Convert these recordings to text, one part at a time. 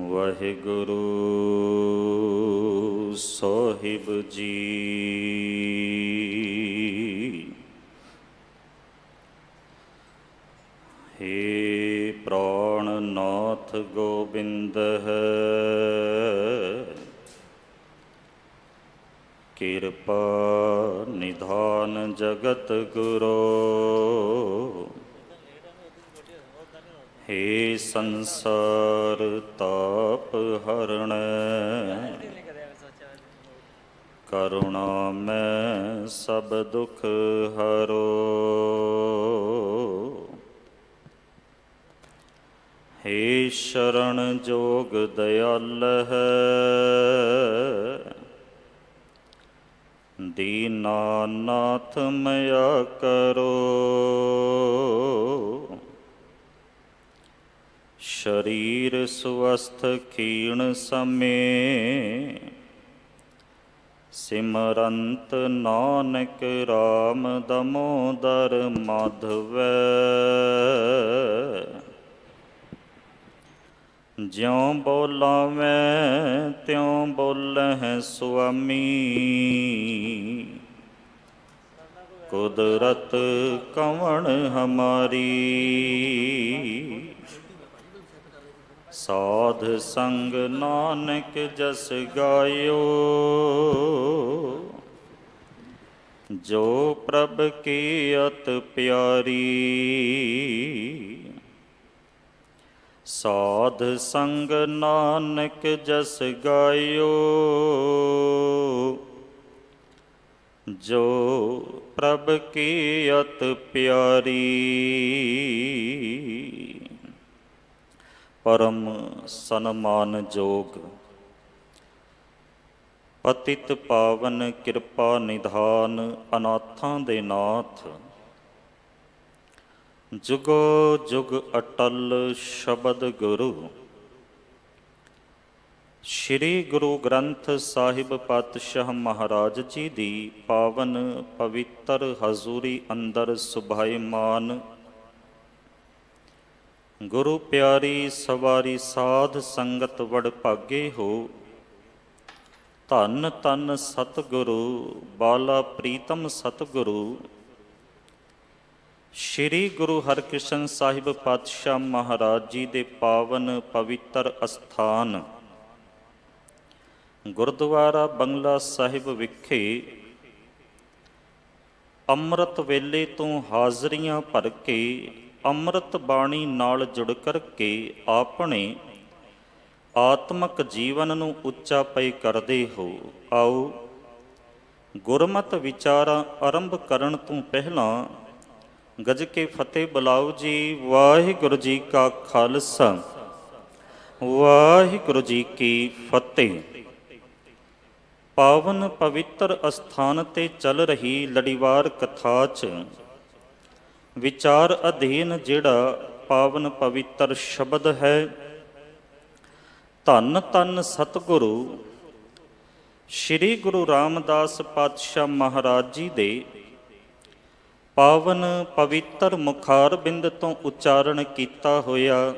ਵਾਹਿਗੁਰੂ ਸਾਹਿਬ ਜੀ। ਹੇ ਪ੍ਰਾਣਨਾਥ ਗੋਬਿੰਦ ਹੈ, ਕਿਰਪਾ ਨਿਧਾਨ ਜਗਤ ਗੁਰੂ। ਹੇ ਸੰਸਾਰ ਤਾਪ ਹਰਣ, ਕਰੁਣਾ ਮੈਂ ਸਭ ਦੁਖ ਹਰੋ। ਹੇ ਸ਼ਰਨ ਜੋਗ ਦਇਆਲ ਹੈ, ਦੀਨਾ ਨਾਥ ਮਇਆ ਕਰੋ। ਸ਼ਰੀਰ ਸੁਵਸਥ ਖੀਣ ਸਮੇ, ਸਿਮਰੰਤ ਨਾਨਕ ਰਾਮ ਦਮੋਦਰ ਮਾਧਵੈ। ਜਿਉਂ ਬੋਲਾਵੈਂ ਤਿਉਂ ਬੋਲਹਿ ਸੁਆਮੀ, ਕੁਦਰਤ ਕਵਣ ਹਮਾਰੀ। ਸਾਧ ਸੰਗ ਨਾਨਕ ਜਸ ਗਾਇਓ, ਜੋ ਪ੍ਰਭ ਕੀ ਅਤ ਪਿਆਰੀ। ਸਾਧ ਸੰਗ ਨਾਨਕ ਜਸ ਗਾਇਓ, ਜੋ ਪ੍ਰਭ ਕੀ ਅਤ ਪਿਆਰੀ। ਪਰਮ ਸਨਮਾਨਯੋਗ ਪਤਿਤ ਪਾਵਨ ਕਿਰਪਾ ਨਿਧਾਨ ਅਨਾਥਾਂ ਦੇ ਨਾਥ, ਜੁਗੋ ਜੁਗ ਅਟਲ ਸ਼ਬਦ ਗੁਰੂ। ਸ਼੍ਰੀ ਗੁਰੂ ਗ੍ਰੰਥ ਸਾਹਿਬ ਪਾਤਸ਼ਾਹ ਮਹਾਰਾਜ ਜੀ ਦੀ ਪਾਵਨ ਪਵਿੱਤਰ ਹਜ਼ੂਰੀ ਅੰਦਰ ਸੁਭਾਇਮਾਨ ਗੁਰੂ ਪਿਆਰੀ ਸਵਾਰੀ ਸਾਧ ਸੰਗਤ ਵਡਭਾਗੇ ਹੋ। ਧੰਨ ਧੰਨ ਸਤਿਗੁਰੂ ਬਾਲਾ ਪ੍ਰੀਤਮ ਸਤਿਗੁਰੂ ਸ਼੍ਰੀ ਗੁਰੂ ਹਰਿਕ੍ਰਿਸ਼ਨ ਸਾਹਿਬ ਪਾਤਸ਼ਾਹ ਮਹਾਰਾਜ ਜੀ ਦੇ ਪਾਵਨ ਪਵਿੱਤਰ ਅਸਥਾਨ ਗੁਰਦੁਆਰਾ ਬੰਗਲਾ ਸਾਹਿਬ ਵਿਖੇ ਅੰਮ੍ਰਿਤ ਵੇਲੇ ਤੋਂ ਹਾਜ਼ਰੀਆਂ ਭਰ ਕੇ ਅੰਮ੍ਰਿਤ ਬਾਣੀ ਨਾਲ ਜੁੜ ਕਰਕੇ ਆਪਣੇ ਆਤਮਿਕ ਜੀਵਨ ਨੂੰ ਉੱਚਾ ਪਈ ਕਰਦੇ ਹੋ। ਆਓ ਗੁਰਮਤਿ ਵਿਚਾਰਾਂ ਆਰੰਭ ਕਰਨ ਤੋਂ ਪਹਿਲਾਂ ਗੱਜ ਕੇ ਫਤਿਹ ਬੁਲਾਓ ਜੀ। ਵਾਹਿਗੁਰੂ ਜੀ ਕਾ ਖਾਲਸਾ, ਵਾਹਿਗੁਰੂ ਜੀ ਕੀ ਫਤਿਹ। ਪਾਵਨ ਪਵਿੱਤਰ ਅਸਥਾਨ 'ਤੇ ਚੱਲ ਰਹੀ ਲੜੀਵਾਰ ਕਥਾ 'ਚ ਵਿਚਾਰ ਅਧੀਨ ਜਿਹੜਾ ਪਾਵਨ ਪਵਿੱਤਰ ਸ਼ਬਦ ਹੈ, ਧੰਨ ਧੰਨ ਸਤਿਗੁਰੂ ਸ਼੍ਰੀ ਗੁਰੂ ਰਾਮਦਾਸ ਪਾਤਸ਼ਾਹ ਮਹਾਰਾਜ ਜੀ ਦੇ ਪਾਵਨ ਪਵਿੱਤਰ ਮੁਖਾਰਬਿੰਦ ਤੋਂ ਉਚਾਰਨ ਕੀਤਾ ਹੋਇਆ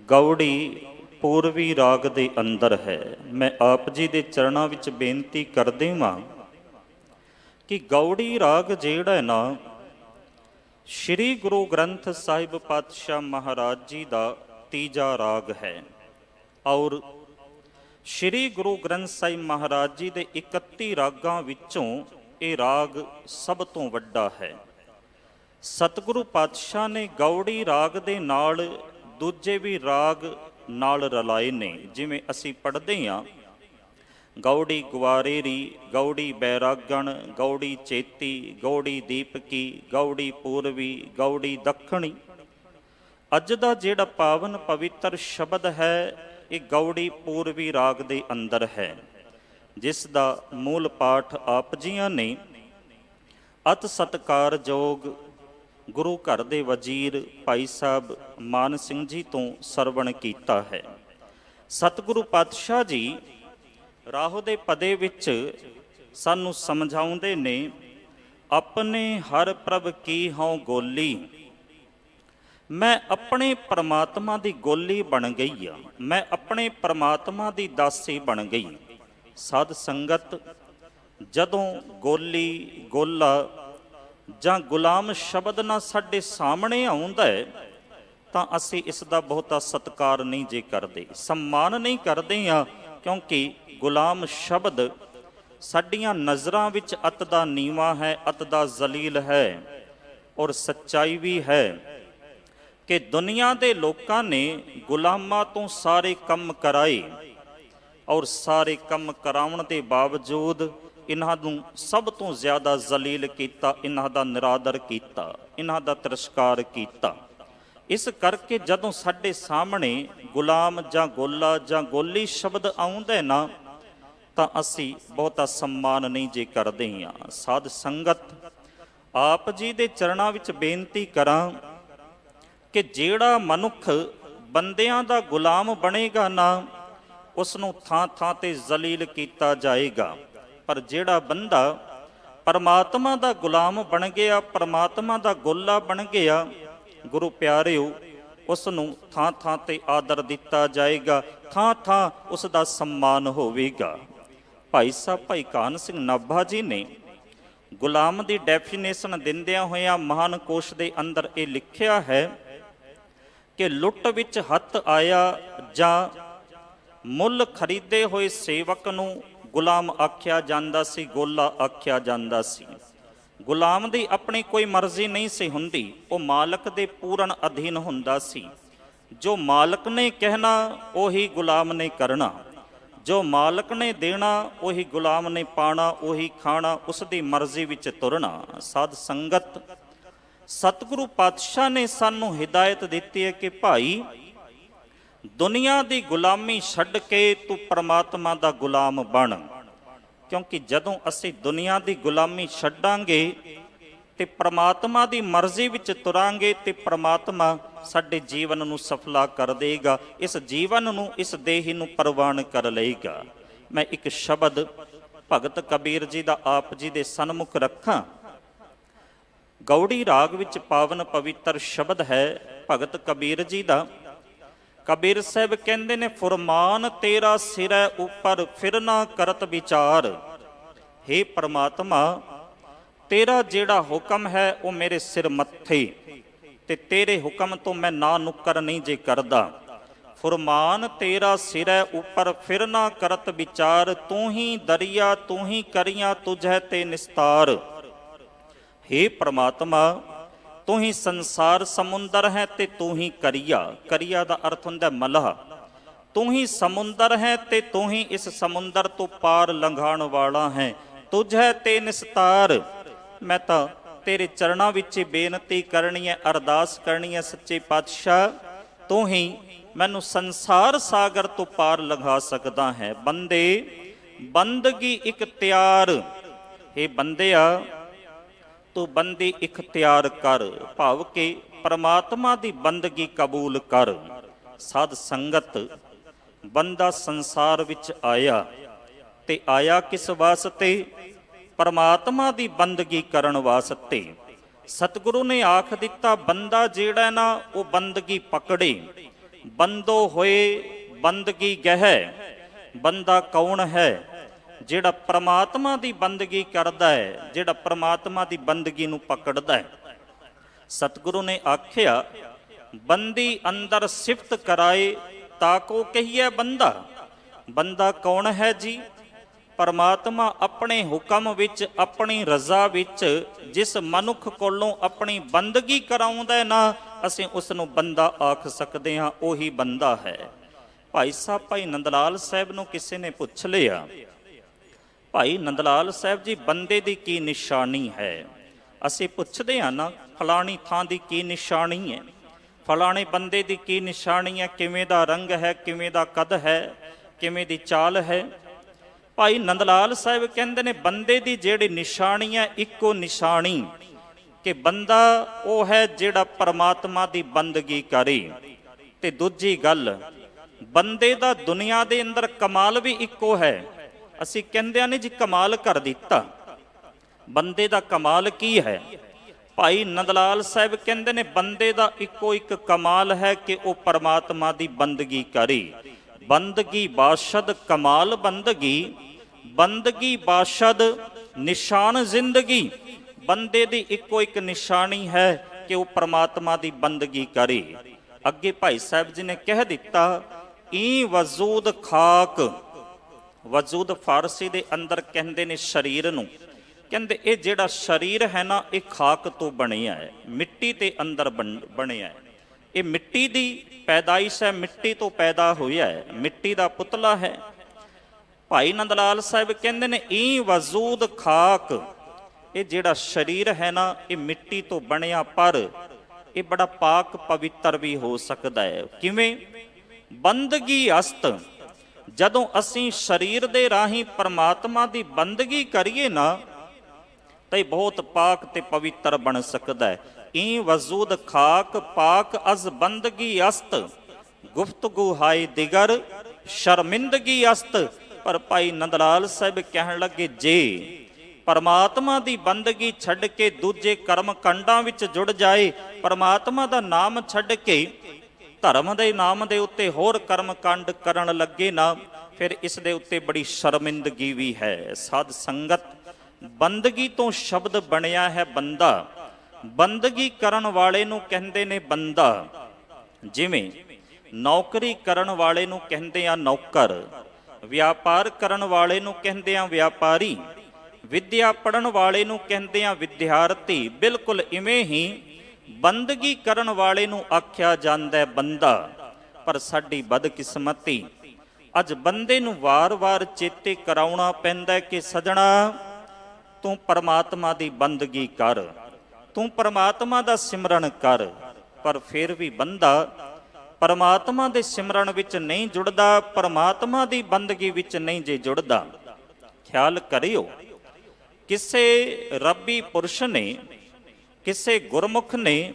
ਗੌੜੀ ਪੂਰਵੀ ਰਾਗ ਦੇ ਅੰਦਰ ਹੈ। ਮੈਂ ਆਪ ਜੀ ਦੇ ਚਰਨਾਂ ਵਿੱਚ ਬੇਨਤੀ ਕਰਦੇ ਹਾਂ ਕਿ ਗੌੜੀ ਰਾਗ ਜਿਹੜਾ ਹੈ ਨਾ, ਸ਼੍ਰੀ ਗੁਰੂ ਗ੍ਰੰਥ ਸਾਹਿਬ ਪਾਤਸ਼ਾਹ ਮਹਾਰਾਜ ਜੀ ਦਾ ਤੀਜਾ ਰਾਗ ਹੈ ਔਰ ਸ਼੍ਰੀ ਗੁਰੂ ਗ੍ਰੰਥ ਸਾਹਿਬ ਮਹਾਰਾਜ ਜੀ ਦੇ 31 ਰਾਗਾਂ ਵਿੱਚੋਂ ਇਹ ਰਾਗ ਸਭ ਤੋਂ ਵੱਡਾ ਹੈ। ਸਤਿਗੁਰੂ ਪਾਤਸ਼ਾਹ ਨੇ ਗੌੜੀ ਰਾਗ ਦੇ ਨਾਲ ਦੂਜੇ ਵੀ ਰਾਗ ਨਾਲ ਰਲਾਏ ਨੇ। ਜਿਵੇਂ ਅਸੀਂ ਪੜ੍ਹਦੇ ਹਾਂ, ਗੌੜੀ ਗਵਾਰੇਰੀ, ਗੌੜੀ ਬੈਰਾਗਣ, ਗੌੜੀ ਚੇਤੀ, ਗੌੜੀ ਦੀਪਕੀ, ਗੌੜੀ ਪੂਰਵੀ, ਗੌੜੀ ਦੱਖਣੀ। ਅੱਜ ਦਾ ਜਿਹੜਾ ਪਾਵਨ ਪਵਿੱਤਰ ਸ਼ਬਦ ਹੈ, ਇਹ ਗੌੜੀ ਪੂਰਵੀ ਰਾਗ ਦੇ ਅੰਦਰ ਹੈ, ਜਿਸ ਦਾ ਮੂਲ ਪਾਠ ਆਪ ਜੀਆਂ ਨੇ ਅਤ ਸਤਿਕਾਰਯੋਗ ਗੁਰੂ ਘਰ ਦੇ ਵਜ਼ੀਰ ਭਾਈ ਸਾਹਿਬ ਮਾਨ ਸਿੰਘ ਜੀ ਤੋਂ ਸਰਵਣ ਕੀਤਾ ਹੈ। ਸਤਿਗੁਰੂ ਪਾਤਸ਼ਾਹ ਜੀ ਰਾਹੋ ਦੇ ਪਦੇ ਵਿੱਚ ਸਾਨੂੰ ਸਮਝਾਉਂਦੇ ਨੇ, ਆਪਣੇ ਹਰ ਪ੍ਰਭ ਕੀ ਹਉ ਗੋਲੀ, ਮੈਂ ਆਪਣੇ ਪਰਮਾਤਮਾ ਦੀ ਗੋਲੀ ਬਣ ਗਈ ਆ, ਮੈਂ ਆਪਣੇ ਪਰਮਾਤਮਾ ਦੀ ਦਾਸੀ ਬਣ ਗਈ। ਸਾਧ ਸੰਗਤ, ਜਦੋਂ ਗੋਲੀ, ਗੋਲਾ ਜਾਂ ਗੁਲਾਮ ਸ਼ਬਦ ਨਾ ਸਾਡੇ ਸਾਹਮਣੇ ਆਉਂਦਾ ਹੈ ਤਾਂ ਅਸੀਂ ਇਸ ਦਾ ਬਹੁਤਾ ਸਤਿਕਾਰ ਨਹੀਂ ਜੇ ਕਰਦੇ, ਸਨਮਾਨ ਨਹੀਂ ਕਰਦੇ ਆ, ਕਿਉਂਕਿ ਗੁਲਾਮ ਸ਼ਬਦ ਸਾਡੀਆਂ ਨਜ਼ਰਾਂ ਵਿੱਚ ਅਤ ਦਾ ਨੀਵਾਂ ਹੈ, ਅਤ ਦਾ ਜ਼ਲੀਲ ਹੈ। ਔਰ ਸੱਚਾਈ ਵੀ ਹੈ ਕਿ ਦੁਨੀਆ ਦੇ ਲੋਕਾਂ ਨੇ ਗੁਲਾਮਾਂ ਤੋਂ ਸਾਰੇ ਕੰਮ ਕਰਾਏ, ਔਰ ਸਾਰੇ ਕੰਮ ਕਰਾਉਣ ਦੇ ਬਾਵਜੂਦ ਇਹਨਾਂ ਨੂੰ ਸਭ ਤੋਂ ਜ਼ਿਆਦਾ ਜ਼ਲੀਲ ਕੀਤਾ, ਇਹਨਾਂ ਦਾ ਨਿਰਾਦਰ ਕੀਤਾ, ਇਹਨਾਂ ਦਾ ਤਿਰਸਕਾਰ ਕੀਤਾ। ਇਸ ਕਰਕੇ ਜਦੋਂ ਸਾਡੇ ਸਾਹਮਣੇ ਗੁਲਾਮ ਜਾਂ ਗੋਲਾ ਜਾਂ ਗੋਲੀ ਸ਼ਬਦ ਆਉਂਦੇ ਨਾ ਤਾਂ ਅਸੀਂ ਬਹੁਤਾ ਸਨਮਾਨ ਨਹੀਂ ਜੇ ਕਰਦੇ ਹਾਂ। ਸਾਧ ਸੰਗਤ, ਆਪ ਜੀ ਦੇ ਚਰਨਾਂ ਵਿੱਚ ਬੇਨਤੀ ਕਰਾਂ ਕਿ ਜਿਹੜਾ ਮਨੁੱਖ ਬੰਦਿਆਂ ਦਾ ਗੁਲਾਮ ਬਣੇਗਾ ਨਾ, ਉਸ ਨੂੰ ਥਾਂ ਥਾਂ ਤੇ ਜ਼ਲੀਲ ਕੀਤਾ ਜਾਏਗਾ। ਪਰ ਜਿਹੜਾ ਬੰਦਾ ਪਰਮਾਤਮਾ ਦਾ ਗੁਲਾਮ ਬਣ ਗਿਆ, ਪਰਮਾਤਮਾ ਦਾ ਗੋਲਾ ਬਣ ਗਿਆ, ਗੁਰੂ ਪਿਆਰਿਓ, ਉਸ ਨੂੰ ਥਾਂ ਥਾਂ ਤੇ ਆਦਰ ਦਿੱਤਾ ਜਾਏਗਾ, ਥਾਂ ਥਾਂ ਉਸ ਦਾ ਸਨਮਾਨ ਹੋਵੇਗਾ। ਭਾਈ ਸਾਹਿਬ ਭਾਈ ਕਾਹਨ ਸਿੰਘ ਨਾਭਾ ਜੀ ਨੇ ਗੁਲਾਮ ਦੀ ਡੈਫੀਨੇਸ਼ਨ ਦਿੰਦਿਆਂ ਹੋਇਆਂ ਮਹਾਨ ਕੋਸ਼ ਦੇ ਅੰਦਰ ਇਹ ਲਿਖਿਆ ਹੈ ਕਿ ਲੁੱਟ ਵਿੱਚ ਹੱਥ ਆਇਆ ਜਾਂ ਮੁੱਲ ਖਰੀਦੇ ਹੋਏ ਸੇਵਕ ਨੂੰ ਗੁਲਾਮ ਆਖਿਆ ਜਾਂਦਾ ਸੀ, ਗੋਲਾ ਆਖਿਆ ਜਾਂਦਾ ਸੀ। ਗੁਲਾਮ ਦੀ ਆਪਣੀ ਕੋਈ ਮਰਜ਼ੀ ਨਹੀਂ ਸੀ ਹੁੰਦੀ, ਉਹ ਮਾਲਕ ਦੇ ਪੂਰਨ ਅਧੀਨ ਹੁੰਦਾ ਸੀ। ਜੋ ਮਾਲਕ ਨੇ ਕਹਿਣਾ ਉਹੀ ਗੁਲਾਮ ਨੇ ਕਰਨਾ, ਜੋ ਮਾਲਕ ਨੇ ਦੇਣਾ ਉਹੀ ਗੁਲਾਮ ਨੇ ਪਾਣਾ, ਉਹੀ ਖਾਣਾ, ਉਸ ਦੀ ਮਰਜ਼ੀ ਵਿੱਚ ਤੁਰਨਾ। ਸਾਧ ਸੰਗਤ, ਸਤਿਗੁਰੂ ਪਾਤਸ਼ਾਹ ਨੇ ਸਾਨੂੰ ਹਿਦਾਇਤ ਦਿੱਤੀ ਹੈ ਕਿ ਭਾਈ, ਦੁਨੀਆ ਦੀ ਗੁਲਾਮੀ ਛੱਡ ਕੇ ਤੂੰ ਪਰਮਾਤਮਾ ਦਾ ਗੁਲਾਮ ਬਣ। ਕਿਉਂਕਿ ਜਦੋਂ ਅਸੀਂ ਦੁਨੀਆ ਦੀ ਗੁਲਾਮੀ ਛੱਡਾਂਗੇ ਤੇ ਪ੍ਰਮਾਤਮਾ ਦੀ ਮਰਜ਼ੀ ਵਿੱਚ ਤੁਰਾਂਗੇ ਤੇ ਪ੍ਰਮਾਤਮਾ ਸਾਡੇ ਜੀਵਨ ਨੂੰ ਸਫਲਾ ਕਰ ਦੇਗਾ, ਇਸ ਜੀਵਨ ਨੂੰ, ਇਸ ਦੇਹ ਨੂੰ ਪ੍ਰਵਾਨ ਕਰ ਲਏਗਾ। ਮੈਂ ਇੱਕ ਸ਼ਬਦ ਭਗਤ ਕਬੀਰ ਜੀ ਦਾ ਆਪ ਜੀ ਦੇ ਸਨਮੁਖ ਰੱਖਾਂ। ਗੌੜੀ ਰਾਗ ਵਿੱਚ ਪਾਵਨ ਪਵਿੱਤਰ ਸ਼ਬਦ ਹੈ ਭਗਤ ਕਬੀਰ ਜੀ ਦਾ। ਕਬੀਰ ਸਾਹਿਬ ਕਹਿੰਦੇ ਨੇ, ਫੁਰਮਾਨ ਤੇਰਾ ਸਿਰੈ ਉੱਪਰ ਫਿਰ ਨਾ ਕਰਤ ਵਿਚਾਰ। ਹੇ ਪ੍ਰਮਾਤਮਾ, ਤੇਰਾ ਜਿਹੜਾ ਹੁਕਮ ਹੈ ਉਹ ਮੇਰੇ ਸਿਰ ਮੱਥੇ, ਤੇ ਤੇਰੇ ਹੁਕਮ ਤੋਂ ਮੈਂ ਨਾ ਨੁੱਕਰ ਨਹੀਂ ਜੇ ਕਰਦਾ। ਫੁਰਮਾਨ ਤੇਰਾ ਸਿਰੈ ਉੱਪਰ ਫਿਰ ਨਾ ਕਰਤ ਵਿਚਾਰ, ਤੂੰ ਹੀ ਦਰਿਆ ਤੂੰ ਹੀ ਕਰੀਆਂ ਤੁਝੈ ਤੇ ਨਿਸਤਾਰ। ਹੇ ਪ੍ਰਮਾਤਮਾ, ਤੂੰ ਹੀ ਸੰਸਾਰ ਸਮੁੰਦਰ ਹੈ ਤੇ ਤੂੰ ਹੀ ਕਰੀਆ, ਕਰੀਆ ਦਾ ਅਰਥ ਹੁੰਦਾ ਮਲਹ। ਤੂੰ ਹੀ ਸਮੁੰਦਰ ਹੈ ਤੇ ਤੂੰ ਹੀ ਇਸ ਸਮੁੰਦਰ ਤੋਂ ਪਾਰ ਲੰਘਾਉਣ ਵਾਲਾ ਹੈ, ਤੁਝੈ ਤੇ ਨਿਸਤਾਰ। ਮੈਂ ਤਾਂ ਤੇਰੇ ਚਰਨਾਂ ਵਿੱਚ ਬੇਨਤੀ ਕਰਨੀ ਹੈ, ਅਰਦਾਸ ਕਰਨੀ ਹੈ, ਸੱਚੇ ਪਾਤਸ਼ਾਹ ਤੂੰ ਹੀ ਮੈਨੂੰ ਸੰਸਾਰ ਸਾਗਰ ਤੋਂ ਪਾਰ ਲੰਘਾ ਸਕਦਾ ਹੈ। ਬੰਦੇ ਬੰਦਗੀ ਇਖਤਿਆਰ, ਹੇ ਬੰਦਿਆ ਤੂੰ ਬੰਦੀ ਇਖਤਿਆਰ ਕਰ, ਭਾਵ ਕਿ ਪਰਮਾਤਮਾ ਦੀ ਬੰਦਗੀ ਕਬੂਲ ਕਰ। ਸਾਧ ਸੰਗਤ, ਬੰਦਾ ਸੰਸਾਰ ਵਿੱਚ ਆਇਆ ਤੇ ਆਇਆ ਕਿਸ ਵਾਸਤੇ? ਪਰਮਾਤਮਾ ਦੀ ਬੰਦਗੀ ਕਰਨ ਵਾਸਤੇ। ਸਤਿਗੁਰੂ ਨੇ ਆਖ ਦਿੱਤਾ, ਬੰਦਾ ਜਿਹੜਾ ਨਾ ਉਹ ਬੰਦਗੀ ਪਕੜੇ। ਬੰਦੋ ਹੋਏ ਬੰਦਗੀ ਗਹਿ। ਬੰਦਾ ਕੌਣ ਹੈ? ਜਿਹੜਾ ਪ੍ਰਮਾਤਮਾ ਦੀ ਬੰਦਗੀ ਕਰਦਾ ਹੈ, ਜਿਹੜਾ ਪ੍ਰਮਾਤਮਾ ਦੀ ਬੰਦਗੀ ਨੂੰ ਪਕੜਦਾ ਹੈ। ਸਤਿਗੁਰੂ ਨੇ ਆਖਿਆ, ਬੰਦੀ ਅੰਦਰ ਸਿਫਤ ਕਰਾਏ ਤਾਕੋ ਕਹੀਏ ਬੰਦਾ। ਬੰਦਾ ਕੌਣ ਹੈ ਜੀ? ਪਰਮਾਤਮਾ ਆਪਣੇ ਹੁਕਮ ਵਿੱਚ, ਆਪਣੀ ਰਜ਼ਾ ਵਿੱਚ ਜਿਸ ਮਨੁੱਖ ਕੋਲੋਂ ਆਪਣੀ ਬੰਦਗੀ ਕਰਾਉਂਦਾ ਨਾ, ਅਸੀਂ ਉਸ ਨੂੰ ਬੰਦਾ ਆਖ ਸਕਦੇ ਹਾਂ, ਉਹੀ ਬੰਦਾ ਹੈ। ਭਾਈ ਸਾਹਿਬ ਭਾਈ ਨੰਦ ਲਾਲ ਸਾਹਿਬ ਨੂੰ ਕਿਸੇ ਨੇ ਪੁੱਛ ਲਿਆ, ਭਾਈ ਨੰਦ ਲਾਲ ਸਾਹਿਬ ਜੀ, ਬੰਦੇ ਦੀ ਕੀ ਨਿਸ਼ਾਨੀ ਹੈ? ਅਸੀਂ ਪੁੱਛਦੇ ਹਾਂ ਨਾ, ਫਲਾਣੀ ਥਾਂ ਦੀ ਕੀ ਨਿਸ਼ਾਨੀ ਹੈ, ਫਲਾਣੇ ਬੰਦੇ ਦੀ ਕੀ ਨਿਸ਼ਾਨੀ ਹੈ, ਕਿਵੇਂ ਦਾ ਰੰਗ ਹੈ, ਕਿਵੇਂ ਦਾ ਕੱਦ ਹੈ, ਕਿਵੇਂ ਦੀ ਚਾਲ ਹੈ। ਭਾਈ ਨੰਦ ਲਾਲ ਸਾਹਿਬ ਕਹਿੰਦੇ ਨੇ, ਬੰਦੇ ਦੀ ਜਿਹੜੀ ਨਿਸ਼ਾਨੀ ਹੈ, ਇੱਕੋ ਨਿਸ਼ਾਨੀ ਕਿ ਬੰਦਾ ਉਹ ਹੈ ਜਿਹੜਾ ਪਰਮਾਤਮਾ ਦੀ ਬੰਦਗੀ ਕਰੇ। ਤੇ ਦੂਜੀ ਗੱਲ, ਬੰਦੇ ਦਾ ਦੁਨੀਆ ਦੇ ਅੰਦਰ ਕਮਾਲ ਵੀ ਇੱਕੋ ਹੈ। ਅਸੀਂ ਕਹਿੰਦੇ ਨੇ ਜੀ ਕਮਾਲ ਕਰ ਦਿੱਤਾ। ਬੰਦੇ ਦਾ ਕਮਾਲ ਕੀ ਹੈ? ਭਾਈ ਨੰਦਲਾਲ ਸਾਹਿਬ ਕਹਿੰਦੇ ਨੇ ਬੰਦੇ ਦਾ ਇੱਕੋ ਇੱਕ ਕਮਾਲ ਹੈ ਕਿ ਉਹ ਪਰਮਾਤਮਾ ਦੀ ਬੰਦਗੀ ਕਰੇ। ਬੰਦਗੀ ਬਾਸ਼ਦ ਕਮਾਲ ਬੰਦਗੀ, ਬੰਦਗੀ ਬਾਸ਼ਦ ਨਿਸ਼ਾਨ ਜ਼ਿੰਦਗੀ। ਬੰਦੇ ਦੀ ਇੱਕੋ ਇੱਕ ਨਿਸ਼ਾਨੀ ਹੈ ਕਿ ਉਹ ਪਰਮਾਤਮਾ ਦੀ ਬੰਦਗੀ ਕਰੇ। ਅੱਗੇ ਭਾਈ ਸਾਹਿਬ ਜੀ ਨੇ ਕਹਿ ਦਿੱਤਾ, ਈ ਵਜੂਦ ਖਾਕ। ਵਜੂਦ ਫਾਰਸੀ ਦੇ ਅੰਦਰ ਕਹਿੰਦੇ ਨੇ ਸਰੀਰ ਨੂੰ। ਕਹਿੰਦੇ ਇਹ ਜਿਹੜਾ ਸਰੀਰ ਹੈ ਨਾ, ਇਹ ਖਾਕ ਤੋਂ ਬਣਿਆ ਹੈ, ਮਿੱਟੀ ਦੇ ਅੰਦਰ ਬਣਿਆ ਹੈ। ਇਹ ਮਿੱਟੀ ਦੀ ਪੈਦਾਇਸ਼ ਹੈ, ਮਿੱਟੀ ਤੋਂ ਪੈਦਾ ਹੋਇਆ ਹੈ, ਮਿੱਟੀ ਦਾ ਪੁਤਲਾ ਹੈ। ਭਾਈ ਨੰਦਲਾਲ ਸਾਹਿਬ ਕਹਿੰਦੇ ਨੇ ਈ ਵਜੂਦ ਖਾਕ। ਇਹ ਜਿਹੜਾ ਸਰੀਰ ਹੈ ਨਾ, ਇਹ ਮਿੱਟੀ ਤੋਂ ਬਣਿਆ, ਪਰ ਇਹ ਬੜਾ ਪਾਕ ਪਵਿੱਤਰ ਵੀ ਹੋ ਸਕਦਾ ਹੈ। ਕਿਵੇਂ? ਬੰਦਗੀ ਅਸਤ। ਜਦੋਂ ਅਸੀਂ ਸਰੀਰ ਦੇ ਰਾਹੀਂ ਪਰਮਾਤਮਾ ਦੀ ਬੰਦਗੀ ਕਰੀਏ ਨਾ, ਤਾਂ ਇਹ ਬਹੁਤ ਪਾਕ ਤੇ ਪਵਿੱਤਰ ਬਣ ਸਕਦਾ ਹੈ। ਈ ਵਜੂਦ ਖਾਕ ਪਾਕ ਅਜ਼ ਬੰਦਗੀ ਅਸਤ, ਗੁਫ਼ਤਗੂ ਹਾਏ ਦਿਗਰ ਸ਼ਰਮਿੰਦਗੀ ਅਸਤ। ਪਰ ਭਾਈ ਨੰਦਲਾਲ ਸਾਹਿਬ ਕਹਿਣ ਲੱਗੇ, ਜੇ ਪਰਮਾਤਮਾ ਦੀ ਬੰਦਗੀ ਛੱਡ ਕੇ ਦੂਜੇ ਕਰਮ ਕਾਂਡਾਂ ਵਿੱਚ ਜੁੜ ਜਾਏ, ਪਰਮਾਤਮਾ ਦਾ ਨਾਮ ਛੱਡ ਕੇ ਧਰਮ ਦੇ ਨਾਮ ਦੇ ਉੱਤੇ ਹੋਰ ਕਰਮ ਕਾਂਡ ਕਰਨ ਲੱਗੇ ਨਾ, ਫਿਰ ਇਸ ਦੇ ਉੱਤੇ ਬੜੀ ਸ਼ਰਮਿੰਦਗੀ ਵੀ ਹੈ। ਸਾਧ ਸੰਗਤ, ਬੰਦਗੀ ਤੋਂ ਸ਼ਬਦ ਬਣਿਆ ਹੈ ਬੰਦਾ। ਬੰਦਗੀ ਕਰਨ ਵਾਲੇ ਨੂੰ ਕਹਿੰਦੇ ਨੇ ਬੰਦਾ। ਜਿਵੇਂ ਨੌਕਰੀ ਕਰਨ ਵਾਲੇ ਨੂੰ ਕਹਿੰਦੇ ਆ ਨੌਕਰ, ਵਿਆਪਾਰ ਕਰਨ ਵਾਲੇ ਨੂੰ ਕਹਿੰਦੇ ਆ ਵਿਆਪਾਰੀ, ਵਿਦਿਆ ਪੜ੍ਹਨ ਵਾਲੇ ਨੂੰ ਕਹਿੰਦੇ ਆ ਵਿਦਿਆਰਥੀ। ਬਿਲਕੁਲ ਇਵੇਂ ਹੀ ਬੰਦਗੀ ਕਰਨ ਵਾਲੇ ਨੂੰ ਆਖਿਆ ਜਾਂਦਾ ਹੈ ਬੰਦਾ। ਪਰ ਸਾਡੀ ਬਦਕਿਸਮਤੀ, ਅੱਜ ਬੰਦੇ ਨੂੰ ਵਾਰ-ਵਾਰ ਚੇਤੇ ਕਰਾਉਣਾ ਪੈਂਦਾ ਕਿ ਸਜਣਾ, ਤੂੰ ਪਰਮਾਤਮਾ ਦੀ ਬੰਦਗੀ ਕਰ, ਤੂੰ ਪਰਮਾਤਮਾ ਦਾ ਸਿਮਰਨ ਕਰ। ਪਰ ਫਿਰ ਵੀ ਬੰਦਾ ਪਰਮਾਤਮਾ ਦੇ ਸਿਮਰਨ ਵਿੱਚ ਨਹੀਂ ਜੁੜਦਾ, ਪਰਮਾਤਮਾ ਦੀ ਬੰਦਗੀ ਵਿੱਚ ਨਹੀਂ ਜੇ ਜੁੜਦਾ। ਖਿਆਲ ਕਰਿਓ, ਕਿਸੇ ਰੱਬੀ ਪੁਰਸ਼ ਨੇ, ਕਿਸੇ ਗੁਰਮੁਖ ਨੇ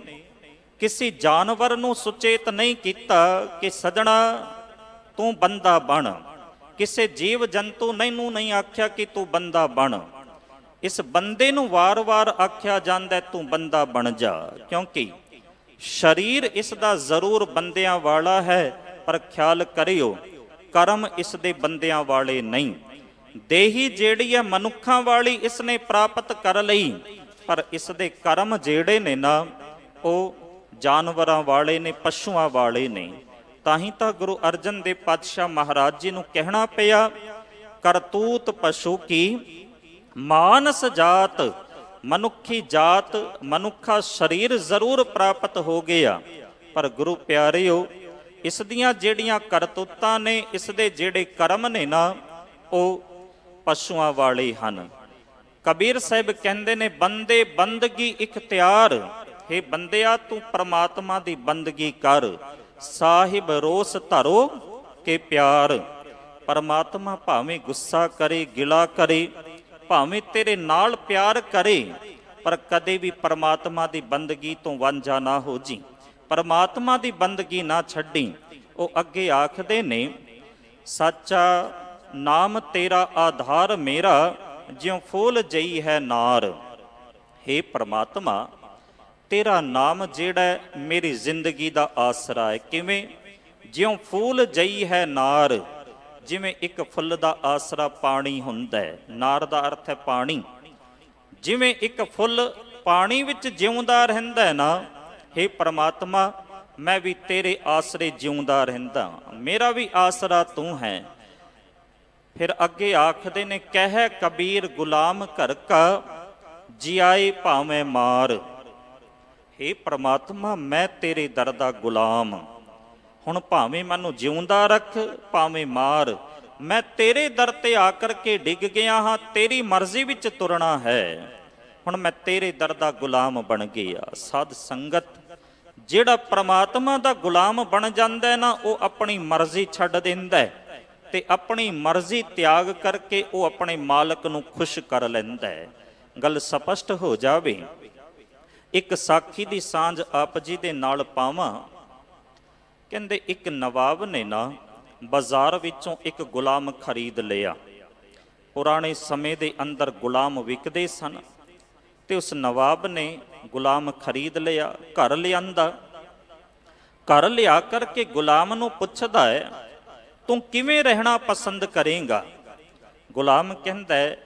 ਕਿਸੇ ਜਾਨਵਰ ਨੂੰ ਸੁਚੇਤ ਨਹੀਂ ਕੀਤਾ ਕਿ ਸਜਣਾ ਤੂੰ ਬੰਦਾ ਬਣ। ਕਿਸੇ ਜੀਵ ਜੰਤੂ ਨੂੰ ਨਹੀਂ ਆਖਿਆ ਕਿ ਤੂੰ ਬੰਦਾ ਬਣ। ਇਸ ਬੰਦੇ ਨੂੰ ਵਾਰ-ਵਾਰ ਆਖਿਆ ਜਾਂਦਾ ਤੂੰ ਬੰਦਾ ਬਣ ਜਾ, ਕਿਉਂਕਿ ਸਰੀਰ ਇਸ ਦਾ ਜ਼ਰੂਰ ਬੰਦਿਆਂ ਵਾਲਾ ਹੈ, ਪਰ ਖਿਆਲ ਕਰਿਓ ਕਰਮ ਇਸ ਦੇ ਬੰਦਿਆਂ ਵਾਲੇ ਨਹੀਂ। ਦੇਹੀ ਜਿਹੜੀ ਹੈ ਮਨੁੱਖਾਂ ਵਾਲੀ ਇਸ ਨੇ ਪ੍ਰਾਪਤ ਕਰ ਲਈ, ਪਰ ਇਸ ਦੇ ਕਰਮ ਜਿਹੜੇ ਨੇ ਨਾ, ਉਹ ਜਾਨਵਰਾਂ ਵਾਲੇ ਨੇ, ਪਸ਼ੂਆਂ ਵਾਲੇ ਨੇ। ਤਾਂ ਹੀ ਤਾਂ ਗੁਰੂ ਅਰਜਨ ਦੇਵ ਪਾਤਸ਼ਾਹ ਮਹਾਰਾਜ ਜੀ ਨੂੰ ਕਹਿਣਾ ਪਿਆ, ਕਰਤੂਤ ਪਸ਼ੂ ਕੀ ਮਾਨਸ ਜਾਤ। ਮਨੁੱਖੀ ਜਾਤ, ਮਨੁੱਖਾ ਸਰੀਰ ਜ਼ਰੂਰ ਪ੍ਰਾਪਤ ਹੋ ਗਿਆ, ਪਰ ਗੁਰੂ ਪਿਆਰਿਓ ਇਸ ਦੀਆਂ ਜਿਹੜੀਆਂ ਕਰਤੂਤਾਂ ਨੇ, ਇਸ ਦੇ ਜਿਹੜੇ ਕਰਮ ਨੇ ਨਾ, ਉਹ ਪਸ਼ੂਆਂ ਵਾਲੇ ਹਨ। ਕਬੀਰ ਸਾਹਿਬ ਕਹਿੰਦੇ ਨੇ, ਬੰਦੇ ਬੰਦਗੀ ਇਖਤਿਆਰ। ਹੇ ਬੰਦਿਆ, ਤੂੰ ਪਰਮਾਤਮਾ ਦੀ ਬੰਦਗੀ ਕਰ। ਸਾਹਿਬ ਰੋਸ ਧਰੋ ਕੇ ਪਿਆਰ। ਪਰਮਾਤਮਾ ਭਾਵੇਂ ਗੁੱਸਾ ਕਰੇ, ਗਿਲਾ ਕਰੇ, ਭਾਵੇਂ ਤੇਰੇ ਨਾਲ ਪਿਆਰ ਕਰੇ, ਪਰ ਕਦੇ ਵੀ ਪਰਮਾਤਮਾ ਦੀ ਬੰਦਗੀ ਤੋਂ ਵਾਂਝਾ ਨਾ ਹੋ ਜੀ, ਪਰਮਾਤਮਾ ਦੀ ਬੰਦਗੀ ਨਾ ਛੱਡੀ। ਉਹ ਅੱਗੇ ਆਖਦੇ ਨੇ, ਸੱਚਾ ਨਾਮ ਤੇਰਾ ਆਧਾਰ ਮੇਰਾ, ਜਿਉ ਫੂਲ ਜਈ ਹੈ ਨਾਰ। ਹੇ ਪਰਮਾਤਮਾ, ਤੇਰਾ ਨਾਮ ਜਿਹੜਾ ਮੇਰੀ ਜ਼ਿੰਦਗੀ ਦਾ ਆਸਰਾ ਹੈ। ਕਿਵੇਂ? ਜਿਉ ਫੂਲ ਜਈ ਹੈ ਨਾਰ। ਜਿਵੇਂ ਇੱਕ ਫੁੱਲ ਦਾ ਆਸਰਾ ਪਾਣੀ ਹੁੰਦਾ ਹੈ, ਨਾਰ ਦਾ ਅਰਥ ਹੈ ਪਾਣੀ। ਜਿਵੇਂ ਇੱਕ ਫੁੱਲ ਪਾਣੀ ਵਿੱਚ ਜਿਉਂਦਾ ਰਹਿੰਦਾ ਹੈ ਨਾ, ਹੇ ਪਰਮਾਤਮਾ, ਮੈਂ ਵੀ ਤੇਰੇ ਆਸਰੇ ਜਿਉਂਦਾ ਰਹਿੰਦਾ, ਮੇਰਾ ਵੀ ਆਸਰਾ ਤੂੰ ਹੈ। ਫਿਰ ਅੱਗੇ ਆਖਦੇ ਨੇ, ਕਹਿ ਕਬੀਰ ਗੁਲਾਮ ਘਰ ਕਾ, ਜਿਆਏ ਭਾਵੇਂ ਮਾਰ। ਹੇ ਪ੍ਰਮਾਤਮਾ, ਮੈਂ ਤੇਰੇ ਦਰ ਦਾ ਗੁਲਾਮ, ਹੁਣ ਭਾਵੇਂ ਮੈਨੂੰ ਜਿਉਂਦਾ ਰੱਖ, ਭਾਵੇਂ ਮਾਰ, ਮੈਂ ਤੇਰੇ ਦਰ ਤੇ ਆ ਕਰਕੇ ਡਿੱਗ ਗਿਆ ਹਾਂ, ਤੇਰੀ ਮਰਜ਼ੀ ਵਿੱਚ ਤੁਰਨਾ ਹੈ, ਹੁਣ ਮੈਂ ਤੇਰੇ ਦਰ ਦਾ ਗੁਲਾਮ ਬਣ ਗਿਆ। ਸਾਧ ਸੰਗਤ, ਜਿਹੜਾ ਪ੍ਰਮਾਤਮਾ ਦਾ ਗੁਲਾਮ ਬਣ ਜਾਂਦਾ ਨਾ, ਉਹ ਆਪਣੀ ਮਰਜ਼ੀ ਛੱਡ ਦਿੰਦਾ ਤੇ ਆਪਣੀ ਮਰਜ਼ੀ ਤਿਆਗ ਕਰਕੇ ਉਹ ਆਪਣੇ ਮਾਲਕ ਨੂੰ ਖੁਸ਼ ਕਰ ਲੈਂਦਾ ਹੈ। ਗੱਲ ਸਪਸ਼ਟ ਹੋ ਜਾਵੇ। ਇੱਕ ਸਾਖੀ ਦੀ ਸਾਂਝ ਆਪ ਜੀ ਦੇ ਨਾਲ ਪਾਵਾਂ। ਕਹਿੰਦੇ ਇੱਕ ਨਵਾਬ ਨੇ ਨਾ ਬਾਜ਼ਾਰ ਵਿੱਚੋਂ ਇੱਕ ਗੁਲਾਮ ਖਰੀਦ ਲਿਆ। ਪੁਰਾਣੇ ਸਮੇਂ ਦੇ ਅੰਦਰ ਗੁਲਾਮ ਵਿਕਦੇ ਸਨ ਤੇ ਉਸ ਨਵਾਬ ਨੇ ਗੁਲਾਮ ਖਰੀਦ ਲਿਆ, ਘਰ ਲਿਆਂਦਾ। ਘਰ ਲਿਆ ਕਰਕੇ ਗੁਲਾਮ ਨੂੰ ਪੁੱਛਦਾ ਹੈ, ਤੂੰ ਕਿਵੇਂ ਰਹਿਣਾ ਪਸੰਦ ਕਰੇਂਗਾ? ਗੁਲਾਮ ਕਹਿੰਦਾ ਹੈ,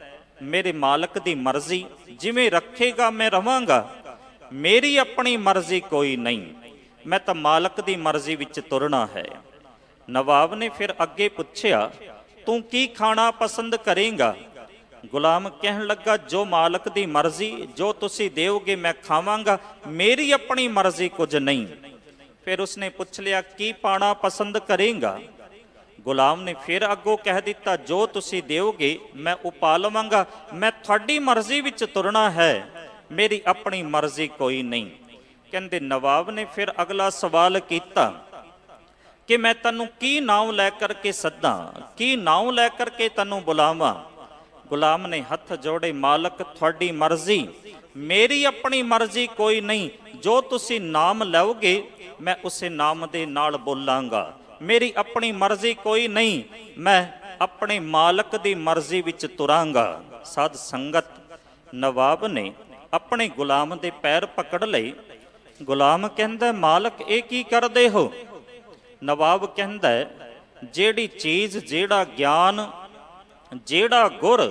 ਮੇਰੇ ਮਾਲਕ ਦੀ ਮਰਜ਼ੀ, ਜਿਵੇਂ ਰੱਖੇਗਾ ਮੈਂ ਰਵਾਂਗਾ, ਮੇਰੀ ਆਪਣੀ ਮਰਜ਼ੀ ਕੋਈ ਨਹੀਂ, ਮੈਂ ਤਾਂ ਮਾਲਕ ਦੀ ਮਰਜ਼ੀ ਵਿੱਚ ਤੁਰਨਾ ਹੈ। ਨਵਾਬ ਨੇ ਫਿਰ ਅੱਗੇ ਪੁੱਛਿਆ, ਤੂੰ ਕੀ ਖਾਣਾ ਪਸੰਦ ਕਰੇਂਗਾ? ਗੁਲਾਮ ਕਹਿਣ ਲੱਗਾ, ਜੋ ਮਾਲਕ ਦੀ ਮਰਜ਼ੀ, ਜੋ ਤੁਸੀਂ ਦਿਓਗੇ ਮੈਂ ਖਾਵਾਂਗਾ, ਮੇਰੀ ਆਪਣੀ ਮਰਜ਼ੀ ਕੁਝ ਨਹੀਂ। ਫਿਰ ਉਸਨੇ ਪੁੱਛ ਲਿਆ, ਕੀ ਪਾਣਾ ਪਸੰਦ ਕਰੇਂਗਾ? ਗੁਲਾਮ ਨੇ ਫਿਰ ਅੱਗੋਂ ਕਹਿ ਦਿੱਤਾ, ਜੋ ਤੁਸੀਂ ਦਿਓਗੇ ਮੈਂ ਉਹ ਪਾ ਲਵਾਂਗਾ, ਮੈਂ ਤੁਹਾਡੀ ਮਰਜ਼ੀ ਵਿੱਚ ਤੁਰਨਾ ਹੈ, ਮੇਰੀ ਆਪਣੀ ਮਰਜ਼ੀ ਕੋਈ ਨਹੀਂ। ਕਹਿੰਦੇ ਨਵਾਬ ਨੇ ਫਿਰ ਅਗਲਾ ਸਵਾਲ ਕੀਤਾ ਕਿ ਮੈਂ ਤੈਨੂੰ ਕੀ ਨਾਮ ਲੈ ਕਰਕੇ ਸੱਦਾਂ, ਕੀ ਨਾਮ ਲੈ ਕਰਕੇ ਤੈਨੂੰ ਬੁਲਾਵਾਂ? ਗੁਲਾਮ ਨੇ ਹੱਥ ਜੋੜੇ, ਮਾਲਕ ਤੁਹਾਡੀ ਮਰਜ਼ੀ, ਮੇਰੀ ਆਪਣੀ ਮਰਜ਼ੀ ਕੋਈ ਨਹੀਂ, ਜੋ ਤੁਸੀਂ ਨਾਮ ਲਓਗੇ ਮੈਂ ਉਸੇ ਨਾਮ ਦੇ ਨਾਲ ਬੋਲਾਂਗਾ, ਮੇਰੀ ਆਪਣੀ ਮਰਜ਼ੀ ਕੋਈ ਨਹੀਂ, ਮੈਂ ਆਪਣੇ ਮਾਲਕ ਦੀ ਮਰਜ਼ੀ ਵਿੱਚ ਤੁਰਾਂਗਾ। ਸਾਧ ਸੰਗਤ, ਨਵਾਬ ਨੇ ਆਪਣੇ ਗੁਲਾਮ ਦੇ ਪੈਰ ਪਕੜ ਲਏ। ਗੁਲਾਮ ਕਹਿੰਦਾ, ਮਾਲਕ ਇਹ ਕੀ ਕਰਦੇ ਹੋ? ਨਵਾਬ ਕਹਿੰਦਾ, ਜਿਹੜੀ ਚੀਜ਼, ਜਿਹੜਾ ਗਿਆਨ, ਜਿਹੜਾ ਗੁਰ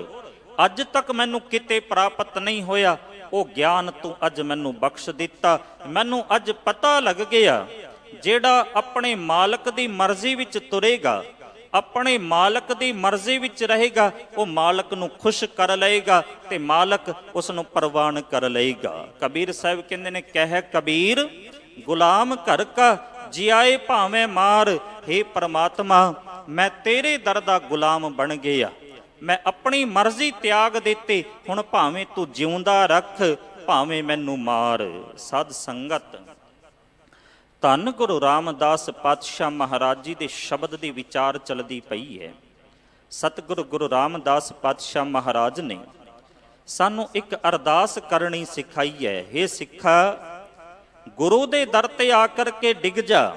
ਅੱਜ ਤੱਕ ਮੈਨੂੰ ਕਿਤੇ ਪ੍ਰਾਪਤ ਨਹੀਂ ਹੋਇਆ, ਉਹ ਗਿਆਨ ਤੂੰ ਅੱਜ ਮੈਨੂੰ ਬਖਸ਼ ਦਿੱਤਾ। ਮੈਨੂੰ ਅੱਜ ਪਤਾ ਲੱਗ ਗਿਆ, ਜਿਹੜਾ ਆਪਣੇ ਮਾਲਕ ਦੀ ਮਰਜ਼ੀ ਵਿੱਚ ਤੁਰੇਗਾ, ਆਪਣੇ ਮਾਲਕ ਦੀ ਮਰਜ਼ੀ ਵਿੱਚ ਰਹੇਗਾ, ਉਹ ਮਾਲਕ ਨੂੰ ਖੁਸ਼ ਕਰ ਲਏਗਾ ਤੇ ਮਾਲਕ ਉਸ ਨੂੰ ਪ੍ਰਵਾਨ ਕਰ ਲਏਗਾ। ਕਬੀਰ ਸਾਹਿਬ ਕਹਿੰਦੇ ਨੇ, ਕਹਿ ਕਬੀਰ ਗੁਲਾਮ ਘਰ ਕਾ ਜਿਆਏ ਭਾਵੇਂ ਮਾਰ। ਹੇ ਪ੍ਰਮਾਤਮਾ, ਮੈਂ ਤੇਰੇ ਦਰ ਦਾ ਗੁਲਾਮ ਬਣ ਗਿਆ, ਮੈਂ ਆਪਣੀ ਮਰਜ਼ੀ ਤਿਆਗ ਦਿੱਤੀ, ਹੁਣ ਭਾਵੇਂ ਤੂੰ ਜਿਉਂਦਾ ਰੱਖ, ਭਾਵੇਂ ਮੈਨੂੰ ਮਾਰ। ਸਾਧ ਸੰਗਤ, ਧੰਨ ਗੁਰੂ ਰਾਮਦਾਸ ਪਾਤਸ਼ਾਹ ਮਹਾਰਾਜ ਜੀ ਦੇ ਸ਼ਬਦ ਦੀ ਵਿਚਾਰ ਚਲਦੀ ਪਈ ਹੈ। ਸਤਿਗੁਰੂ ਗੁਰੂ ਰਾਮਦਾਸ ਪਾਤਸ਼ਾਹ ਮਹਾਰਾਜ ਨੇ ਸਾਨੂੰ ਇੱਕ ਅਰਦਾਸ ਕਰਨੀ ਸਿਖਾਈ ਹੈ। ਹੇ ਸਿੱਖਾ, ਗੁਰੂ ਦੇ ਦਰ ਤੇ ਆ ਕਰਕੇ ਡਿੱਗ ਜਾ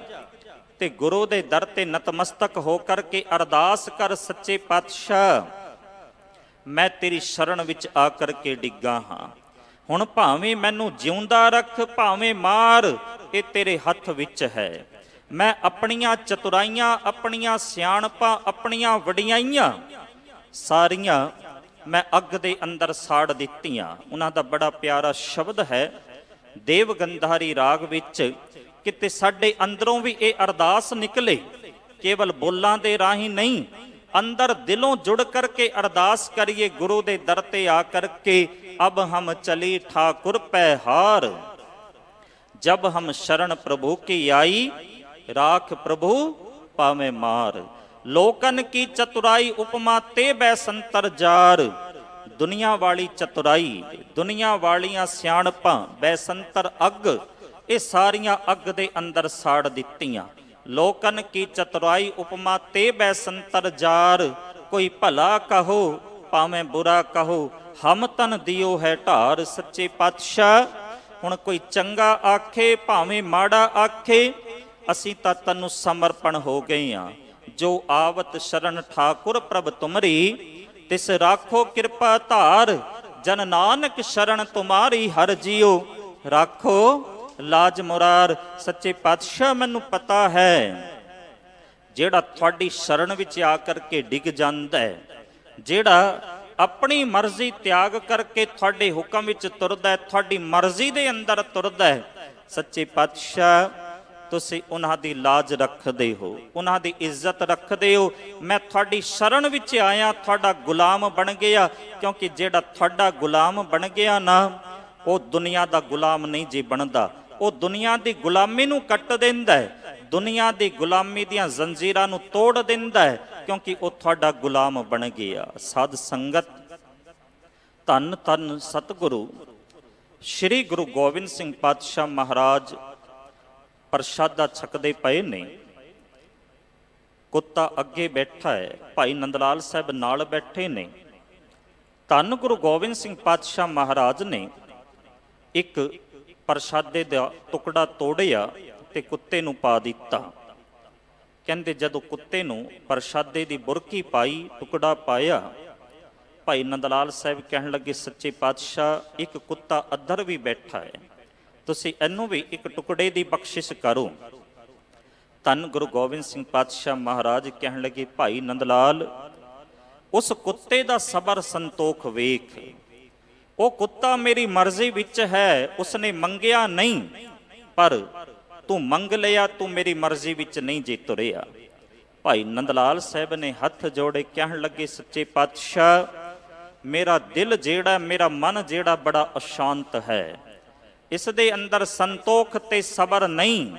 ਤੇ ਗੁਰੂ ਦੇ ਦਰ ਤੇ ਨਤਮਸਤਕ ਹੋ ਕਰਕੇ ਅਰਦਾਸ ਕਰ, ਸੱਚੇ ਪਾਤਸ਼ਾਹ ਮੈਂ ਤੇਰੀ ਸ਼ਰਨ ਵਿੱਚ ਆ ਕਰਕੇ ਡਿੱਗਾ ਹਾਂ, ਹੁਣ ਭਾਵੇਂ ਮੈਨੂੰ ਜਿਉਂਦਾ ਰੱਖ, ਭਾਵੇਂ ਮਾਰ, ਇਹ ਤੇਰੇ ਹੱਥ ਵਿੱਚ ਹੈ। ਮੈਂ ਆਪਣੀਆਂ ਚਤੁਰਾਈਆਂ, ਆਪਣੀਆਂ ਸਿਆਣਪਾਂ, ਆਪਣੀਆਂ ਵਡਿਆਈਆਂ ਸਾਰੀਆਂ ਮੈਂ ਅੱਗ ਦੇ ਅੰਦਰ ਸਾੜ ਦਿੱਤੀਆਂ। ਉਹਨਾਂ ਦਾ ਬੜਾ ਪਿਆਰਾ ਸ਼ਬਦ ਹੈ ਦੇਵ ਗੰਧਾਰੀ ਰਾਗ ਵਿੱਚ, ਕਿਤੇ ਸਾਡੇ ਅੰਦਰੋਂ ਵੀ ਇਹ ਅਰਦਾਸ ਨਿਕਲੇ, ਕੇਵਲ ਬੋਲਾਂ ਦੇ ਰਾਹੀਂ ਨਹੀਂ, ਅੰਦਰ ਦਿਲੋਂ ਜੁੜ ਕਰਕੇ ਅਰਦਾਸ ਕਰੀਏ ਗੁਰੂ ਦੇ ਦਰ ਤੇ ਆ ਕਰਕੇ। ਅਬ ਹਮ ਚਲੀ ਠਾकुर ਪੈ ਹਾਰ, ਜਬ ਹਮ ਸ਼ਰਨ ਪ੍ਰਭੂ ਕੀ ਆਈ, ਰਾਖ ਪ੍ਰਭੂ ਪਾਵੇਂ ਮਾਰ। ਲੋਕਨ ਕੀ ਚਤੁਰਾਈ ਉਪਮਾ ਤੇ ਬੈ ਸੰਤਰ ਜਾਰ। ਦੁਨੀਆ ਵਾਲੀ ਚਤੁਰਾਈ, ਦੁਨੀਆ ਵਾਲੀਆਂ ਸਿਆਣਪਾਂ, ਬੈਸੰਤਰ ਅੱਗ, ਇਹ ਸਾਰੀਆਂ ਅੱਗ ਦੇ ਅੰਦਰ ਸਾੜ ਦਿੱਤੀਆਂ। ਲੋਕਨ ਕੀ ਚਤੁਰਾਈ ਉਪਮਾ ਤੇ ਬੈਸੰਤਰ ਜਾਰ। ਕੋਈ ਭਲਾ ਕਹੋ ਭਾਵੇਂ ਬੁਰਾ ਕਹੋ, ਹਮ ਤਨ ਦਿਓ ਹੈ ਢਾਰ। ਸੱਚੇ ਪਾਤਸ਼ਾਹ, ਹੁਣ ਕੋਈ ਚੰਗਾ ਆਖੇ ਭਾਵੇਂ ਮਾੜਾ ਆਖੇ, ਅਸੀਂ ਤਾਂ ਤੈਨੂੰ ਸਮਰਪਣ ਹੋ ਗਏ ਹਾਂ। ਜੋ ਆਵਤ ਸ਼ਰਨ ਠਾकुर ਪ੍ਰਭ ਤੁਮਰੀ, ਤਿਸ ਰਾਖੋ ਕਿਰਪਾ ਧਾਰ। ਜਨ ਨਾਨਕ ਸ਼ਰਨ ਤੁਮਾਰੀ ਹਰ ਜੀਓ, ਰਾਖੋ ਲਾਜ ਮੁਰਾਰ। ਸੱਚੇ ਪਾਤਸ਼ਾਹ, ਮੈਨੂੰ ਪਤਾ ਹੈ ਜਿਹੜਾ ਤੁਹਾਡੀ ਸ਼ਰਨ ਵਿੱਚ ਆ ਕਰਕੇ ਡਿੱਗ ਜਾਂਦਾ ਹੈ, ਜਿਹੜਾ ਆਪਣੀ ਮਰਜ਼ੀ ਤਿਆਗ ਕਰਕੇ ਤੁਹਾਡੇ ਹੁਕਮ ਵਿੱਚ ਤੁਰਦਾ ਹੈ, ਤੁਹਾਡੀ ਮਰਜ਼ੀ ਦੇ ਅੰਦਰ ਤੁਰਦਾ ਹੈ, ਸੱਚੇ ਪਾਤਸ਼ਾਹ ਤੁਸੀਂ ਉਹਨਾਂ ਦੀ ਲਾਜ ਰੱਖਦੇ ਹੋ, ਉਹਨਾਂ ਦੀ ਇੱਜ਼ਤ ਰੱਖਦੇ ਹੋ। ਮੈਂ ਤੁਹਾਡੀ ਸ਼ਰਨ ਵਿੱਚ ਆਇਆ, ਤੁਹਾਡਾ ਗੁਲਾਮ ਬਣ ਗਿਆ, ਕਿਉਂਕਿ ਜਿਹੜਾ ਤੁਹਾਡਾ ਗੁਲਾਮ ਬਣ ਗਿਆ ਨਾ, ਉਹ ਦੁਨੀਆ ਦਾ ਗੁਲਾਮ ਨਹੀਂ ਜੀ ਬਣਦਾ, ਉਹ ਦੁਨੀਆ ਦੀ ਗੁਲਾਮੀ ਨੂੰ ਕੱਟ ਦਿੰਦਾ ਹੈ, ਦੁਨੀਆ ਦੀ ਗੁਲਾਮੀ ਦੀਆਂ ਜ਼ੰਜੀਰਾਂ ਨੂੰ ਤੋੜ ਦਿੰਦਾ ਹੈ, ਕਿਉਂਕਿ ਉਹ ਤੁਹਾਡਾ ਗੁਲਾਮ ਬਣ ਗਿਆ। ਸਾਧ ਸੰਗਤ, ਧੰਨ ਧੰਨ ਸਤਿਗੁਰੂ ਸ੍ਰੀ ਗੁਰੂ ਗੋਬਿੰਦ ਸਿੰਘ ਪਾਤਸ਼ਾਹ ਮਹਾਰਾਜ ਪ੍ਰਸ਼ਾਦਾ ਛਕਦੇ ਪਏ ਨੇ। ਕੁੱਤਾ ਅੱਗੇ ਬੈਠਾ ਹੈ, ਭਾਈ ਨੰਦ ਲਾਲ ਸਾਹਿਬ ਨਾਲ ਬੈਠੇ ਨੇ। ਧੰਨ ਗੁਰੂ ਗੋਬਿੰਦ ਸਿੰਘ ਪਾਤਸ਼ਾਹ ਮਹਾਰਾਜ ਨੇ ਇੱਕ ਪ੍ਰਸ਼ਾਦੇ ਦਾ ਟੁਕੜਾ ਤੋੜਿਆ ਤੇ ਕੁੱਤੇ ਨੂੰ ਪਾ ਦਿੱਤਾ। ਕਹਿੰਦੇ ਜਦੋਂ ਕੁੱਤੇ ਨੂੰ ਪ੍ਰਸ਼ਾਦੇ ਦੀ ਬੁਰਕੀ ਪਾਈ, ਟੁਕੜਾ ਪਾਇਆ, ਭਾਈ ਨੰਦ ਲਾਲ ਸਾਹਿਬ ਕਹਿਣ ਲੱਗੇ, ਸੱਚੇ ਪਾਤਸ਼ਾਹ ਇੱਕ ਕੁੱਤਾ ਅੱਧਰ ਵੀ ਬੈਠਾ ਹੈ, ਤੁਸੀਂ ਇਹਨੂੰ ਵੀ ਇੱਕ ਟੁਕੜੇ ਦੀ ਬਖਸ਼ਿਸ਼ ਕਰੋ। ਧੰਨ ਗੁਰੂ ਗੋਬਿੰਦ ਸਿੰਘ ਪਾਤਸ਼ਾਹ ਮਹਾਰਾਜ ਕਹਿਣ ਲੱਗੇ, ਭਾਈ ਨੰਦ ਲਾਲ ਉਸ ਕੁੱਤੇ ਦਾ ਸਬਰ ਸੰਤੋਖ ਵੇਖ, ਉਹ ਕੁੱਤਾ ਮੇਰੀ ਮਰਜ਼ੀ ਵਿੱਚ ਹੈ, ਉਸਨੇ ਮੰਗਿਆ ਨਹੀਂ, ਪਰ ਤੂੰ ਮੰਗ ਲਿਆ, ਤੂੰ ਮੇਰੀ ਮਰਜ਼ੀ ਵਿੱਚ ਨਹੀਂ ਜੇ ਤੁਰਿਆ। ਭਾਈ ਨੰਦ ਲਾਲ ਸਾਹਿਬ ਨੇ ਹੱਥ ਜੋੜੇ ਕਹਿਣ ਲੱਗੇ, ਸੱਚੇ ਪਾਤਸ਼ਾਹ ਮੇਰਾ ਦਿਲ ਜਿਹੜਾ, ਮੇਰਾ ਮਨ ਜਿਹੜਾ ਬੜਾ ਅਸ਼ਾਂਤ ਹੈ, ਇਸ ਦੇ ਅੰਦਰ ਸੰਤੋਖ ਤੇ ਸਬਰ ਨਹੀਂ,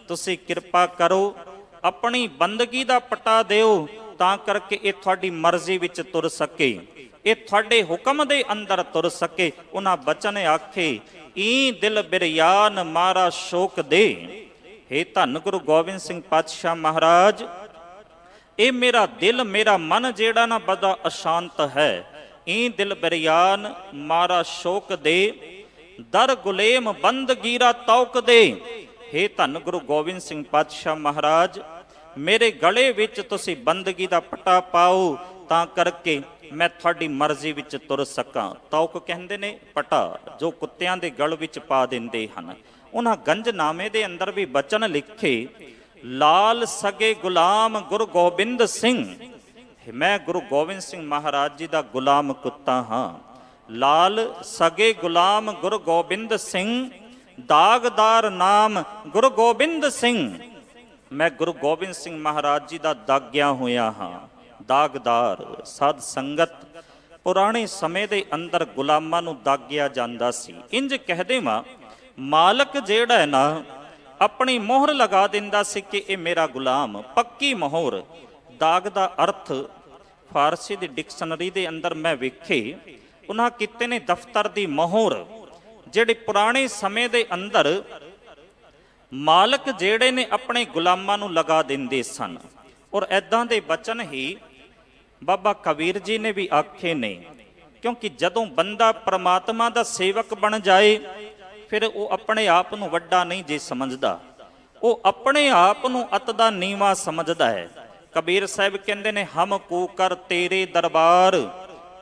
ਤੁਸੀਂ ਕਿਰਪਾ ਕਰੋ ਆਪਣੀ ਬੰਦਗੀ ਦਾ ਪਟਾ ਦਿਓ, ਤਾਂ ਕਰਕੇ ਇਹ ਤੁਹਾਡੀ ਮਰਜ਼ੀ ਵਿੱਚ ਤੁਰ ਸਕੇ, ਇਹ ਤੁਹਾਡੇ ਹੁਕਮ ਦੇ ਅੰਦਰ ਤੁਰ ਸਕੇ। ਉਹਨਾਂ ਬਚਨ ਆਖੇ, ਈ ਦਿਲ ਬਿਰਯਾਨ ਮਾਰਾ ਸ਼ੋਕ ਦੇ। ਹੇ ਧੰਨ ਗੁਰੂ ਗੋਬਿੰਦ ਸਿੰਘ ਪਾਤਸ਼ਾਹ ਮਹਾਰਾਜ, ਇਹ ਮੇਰਾ ਦਿਲ, ਮੇਰਾ ਮਨ ਜਿਹੜਾ ਨਾ ਬੜਾ ਅਸ਼ਾਂਤ ਹੈ, ਈ ਦਿਲ ਬਿਰਯਾਨ ਮਾਰਾ ਸ਼ੋਕ ਦੇ, ਦਰ ਗੁਲੇਮ ਬੰਦਗੀਰਾ ਤੌਕ ਦੇ। ਹੇ ਧੰਨ ਗੁਰੂ ਗੋਬਿੰਦ ਸਿੰਘ ਪਾਤਸ਼ਾਹ ਮਹਾਰਾਜ, ਮੇਰੇ ਗਲੇ ਵਿੱਚ ਤੁਸੀਂ ਬੰਦਗੀ ਦਾ ਪਟਾ ਪਾਓ, ਤਾਂ ਕਰਕੇ ਮੈਂ ਤੁਹਾਡੀ ਮਰਜ਼ੀ ਵਿੱਚ ਤੁਰ ਸਕਾਂ। ਤੌਕ ਕਹਿੰਦੇ ਨੇ ਪਟਾ, ਜੋ ਕੁੱਤਿਆਂ ਦੇ ਗਲ ਵਿੱਚ ਪਾ ਦਿੰਦੇ ਹਨ। ਉਹਨਾਂ ਗੰਜਨਾਮੇ ਦੇ ਅੰਦਰ ਵੀ ਬਚਨ ਲਿਖੇ, ਲਾਲ ਸਗੇ ਗੁਲਾਮ ਗੁਰੂ ਗੋਬਿੰਦ ਸਿੰਘ, ਮੈਂ ਗੁਰੂ ਗੋਬਿੰਦ ਸਿੰਘ ਮਹਾਰਾਜ ਜੀ ਦਾ ਗੁਲਾਮ ਕੁੱਤਾ ਹਾਂ। ਲਾਲ ਸਗੇ ਗੁਲਾਮ ਗੁਰੂ ਗੋਬਿੰਦ ਸਿੰਘ, ਦਾਗਦਾਰ ਨਾਮ ਗੁਰੂ ਗੋਬਿੰਦ ਸਿੰਘ, ਮੈਂ ਗੁਰੂ ਗੋਬਿੰਦ ਸਿੰਘ ਮਹਾਰਾਜ ਜੀ ਦਾ ਦਾਗਿਆ ਹੋਇਆ ਹਾਂ। ਦਾਗਦਾਰ ਸਾਧ ਸੰਗਤ, ਪੁਰਾਣੇ ਸਮੇਂ ਦੇ ਅੰਦਰ ਗੁਲਾਮਾਂ ਨੂੰ ਦਾਗਿਆ ਜਾਂਦਾ ਸੀ। ਇੰਜ ਕਹਦੇ ਵਾਂ, ਮਾਲਕ ਜਿਹੜਾ ਹੈ ਨਾ ਆਪਣੀ ਮੋਹਰ ਲਗਾ ਦਿੰਦਾ ਸੀ ਕਿ ਇਹ ਮੇਰਾ ਗੁਲਾਮ, ਪੱਕੀ ਮੋਹਰ। ਦਾਗ ਦਾ ਅਰਥ ਫਾਰਸੀ ਦੀ ਡਿਕਸ਼ਨਰੀ ਦੇ ਅੰਦਰ ਮੈਂ ਵੇਖੇ, ਉਹਨਾਂ ਕੀਤੇ ਨੇ ਦਫ਼ਤਰ ਦੀ ਮੋਹਰ, ਜਿਹੜੇ ਪੁਰਾਣੇ ਸਮੇਂ ਦੇ ਅੰਦਰ ਮਾਲਕ ਜਿਹੜੇ ਨੇ ਆਪਣੇ ਗੁਲਾਮਾਂ ਨੂੰ ਲਗਾ ਦਿੰਦੇ ਸਨ। ਔਰ ਐਦਾਂ ਦੇ ਬਚਨ ਹੀ ਬਾਬਾ ਕਬੀਰ ਜੀ ਨੇ ਵੀ ਆਖੇ ਨੇ, ਕਿਉਂਕਿ ਜਦੋਂ ਬੰਦਾ ਪ੍ਰਮਾਤਮਾ ਦਾ ਸੇਵਕ ਬਣ ਜਾਏ, ਫਿਰ ਉਹ ਆਪਣੇ ਆਪ ਨੂੰ ਵੱਡਾ ਨਹੀਂ ਜੇ ਸਮਝਦਾ, ਉਹ ਆਪਣੇ ਆਪ ਨੂੰ ਅਤ ਦਾ ਨੀਵਾਂ ਸਮਝਦਾ ਹੈ। ਕਬੀਰ ਸਾਹਿਬ ਕਹਿੰਦੇ ਨੇ, ਹਮ ਕੂ ਕਰ ਤੇਰੇ ਦਰਬਾਰ,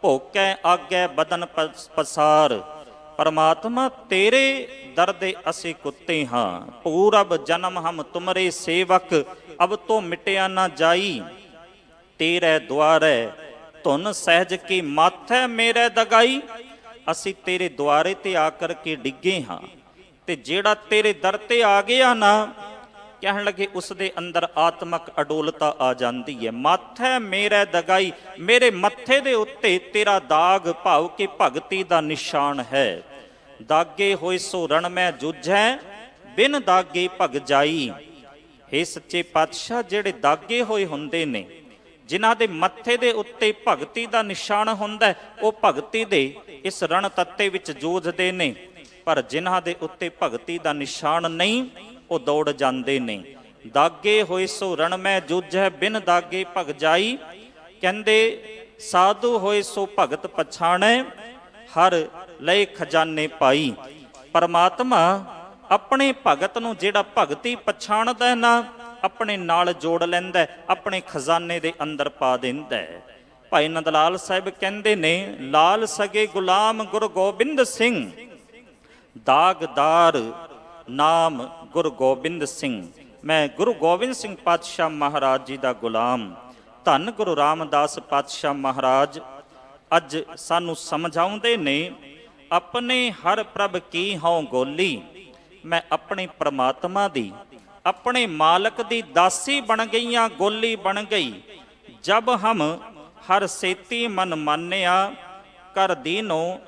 ਭੋਕੈ ਆਗੈ ਬਦਨ ਪਸਾਰ। ਪਰਮਾਤਮਾ ਤੇਰੇ ਦਰ ਦੇ ਅਸੀਂ ਕੁੱਤੇ ਹਾਂ, ਪੂਰਬ ਜਨਮ ਹਮ ਤੁਮਰੇ ਸੇਵਕ, ਅਬ ਤੋਂ ਮਿਟਿਆ ਨਾ ਜਾਈ, ਤੇਰੇ ਦੁਆਰੇ ਧੁਨ ਸਹਿਜ ਕੀ ਮਾਥੈ ਮੇਰੇ ਦਗਾਈ। ਅਸੀਂ ਤੇਰੇ ਦੁਆਰੇ ਤੇ ਆ ਕਰਕੇ ਡਿੱਗੇ ਹਾਂ, ਤੇ ਜਿਹੜਾ ਤੇਰੇ ਦਰ ਤੇ ਆ ਗਿਆ ਨਾ, ਕਹਿਣ ਲੱਗੇ ਉਸ ਦੇ ਅੰਦਰ ਆਤਮਕ ਅਡੋਲਤਾ ਆ ਜਾਂਦੀ ਹੈ। ਮਾਥੈ ਮੇਰੇ ਦਗਾਈ, ਮੇਰੇ ਮੱਥੇ ਦੇ ਉੱਤੇ ਤੇਰਾ ਦਾਗ, ਭਾਵ ਕਿ ਭਗਤੀ ਦਾ ਨਿਸ਼ਾਨ ਹੈ। ਦਾਗੇ ਹੋਏ ਸੋ ਰਣ ਮੈਂ ਜੂਝੈ, ਬਿਨ ਦਾਗੇ ਭਗ ਜਾਈ। ਹੇ ਸੱਚੇ ਪਾਤਸ਼ਾਹ, ਜਿਹੜੇ ਦਾਗੇ ਹੋਏ ਹੁੰਦੇ ਨੇ, ਜਿਨ੍ਹਾਂ ਦੇ ਮੱਥੇ ਦੇ ਉੱਤੇ ਭਗਤੀ ਦਾ ਨਿਸ਼ਾਨ ਹੁੰਦਾ, ਉਹ ਭਗਤੀ ਦੇ ਇਸ ਰਣ ਤੱਤੇ ਵਿੱਚ ਜੂਝਦੇ ਨੇ, ਪਰ ਜਿਨ੍ਹਾਂ ਦੇ ਉੱਤੇ ਭਗਤੀ ਦਾ ਨਿਸ਼ਾਨ ਨਹੀਂ, ਉਹ ਦੌੜ ਜਾਂਦੇ ਨੇ। ਦਾਗੇ ਹੋਏ ਸੋ ਰਣ ਮੈਂ ਜੂਝੈ, ਬਿਨ ਦਾਗੇ ਭਗ ਜਾਈ। ਕਹਿੰਦੇ ਸਾਧੂ ਹੋਏ ਸੋ ਭਗਤ ਪਛਾਣੈ, ਹਰ ਲਏ ਖਜ਼ਾਨੇ ਪਾਈ। ਪਰਮਾਤਮਾ ਆਪਣੇ ਭਗਤ ਨੂੰ ਜਿਹੜਾ ਭਗਤੀ ਪਛਾਣਦਾ ਹੈ ਨਾ, ਆਪਣੇ ਨਾਲ ਜੋੜ ਲੈਂਦਾ, ਆਪਣੇ ਖਜ਼ਾਨੇ ਦੇ ਅੰਦਰ ਪਾ ਦਿੰਦਾ। ਭਾਈ ਨੰਦ ਲਾਲ ਸਾਹਿਬ ਕਹਿੰਦੇ ਨੇ, ਲਾਲ ਸਗੇ ਗੁਲਾਮ ਗੁਰੂ ਗੋਬਿੰਦ ਸਿੰਘ, ਦਾਗਦਾਰ ਨਾਮ ਗੁਰੂ ਗੋਬਿੰਦ ਸਿੰਘ, ਮੈਂ ਗੁਰੂ ਗੋਬਿੰਦ ਸਿੰਘ ਪਾਤਸ਼ਾਹ ਮਹਾਰਾਜ ਜੀ ਦਾ ਗੁਲਾਮ। ਧੰਨ ਗੁਰੂ ਰਾਮਦਾਸ ਪਾਤਸ਼ਾਹ ਮਹਾਰਾਜ ਅੱਜ ਸਾਨੂੰ ਸਮਝਾਉਂਦੇ ਨੇ, ਆਪਣੇ ਹਰ ਪ੍ਰਭ ਕੀ ਹਉ ਗੋਲੀ, ਮੈਂ ਆਪਣੇ ਪ੍ਰਮਾਤਮਾ ਦੀ, ਆਪਣੇ ਮਾਲਕ ਦੀ ਦਾਸੀ ਬਣ ਗਈਆਂ, ਗੋਲੀ ਬਣ ਗਈ। ਜਬ ਹਮ ਹਰ ਸੇਤੀ ਮਨ ਮਾਨਿਆ, ਕਰ ਦੀਨੋ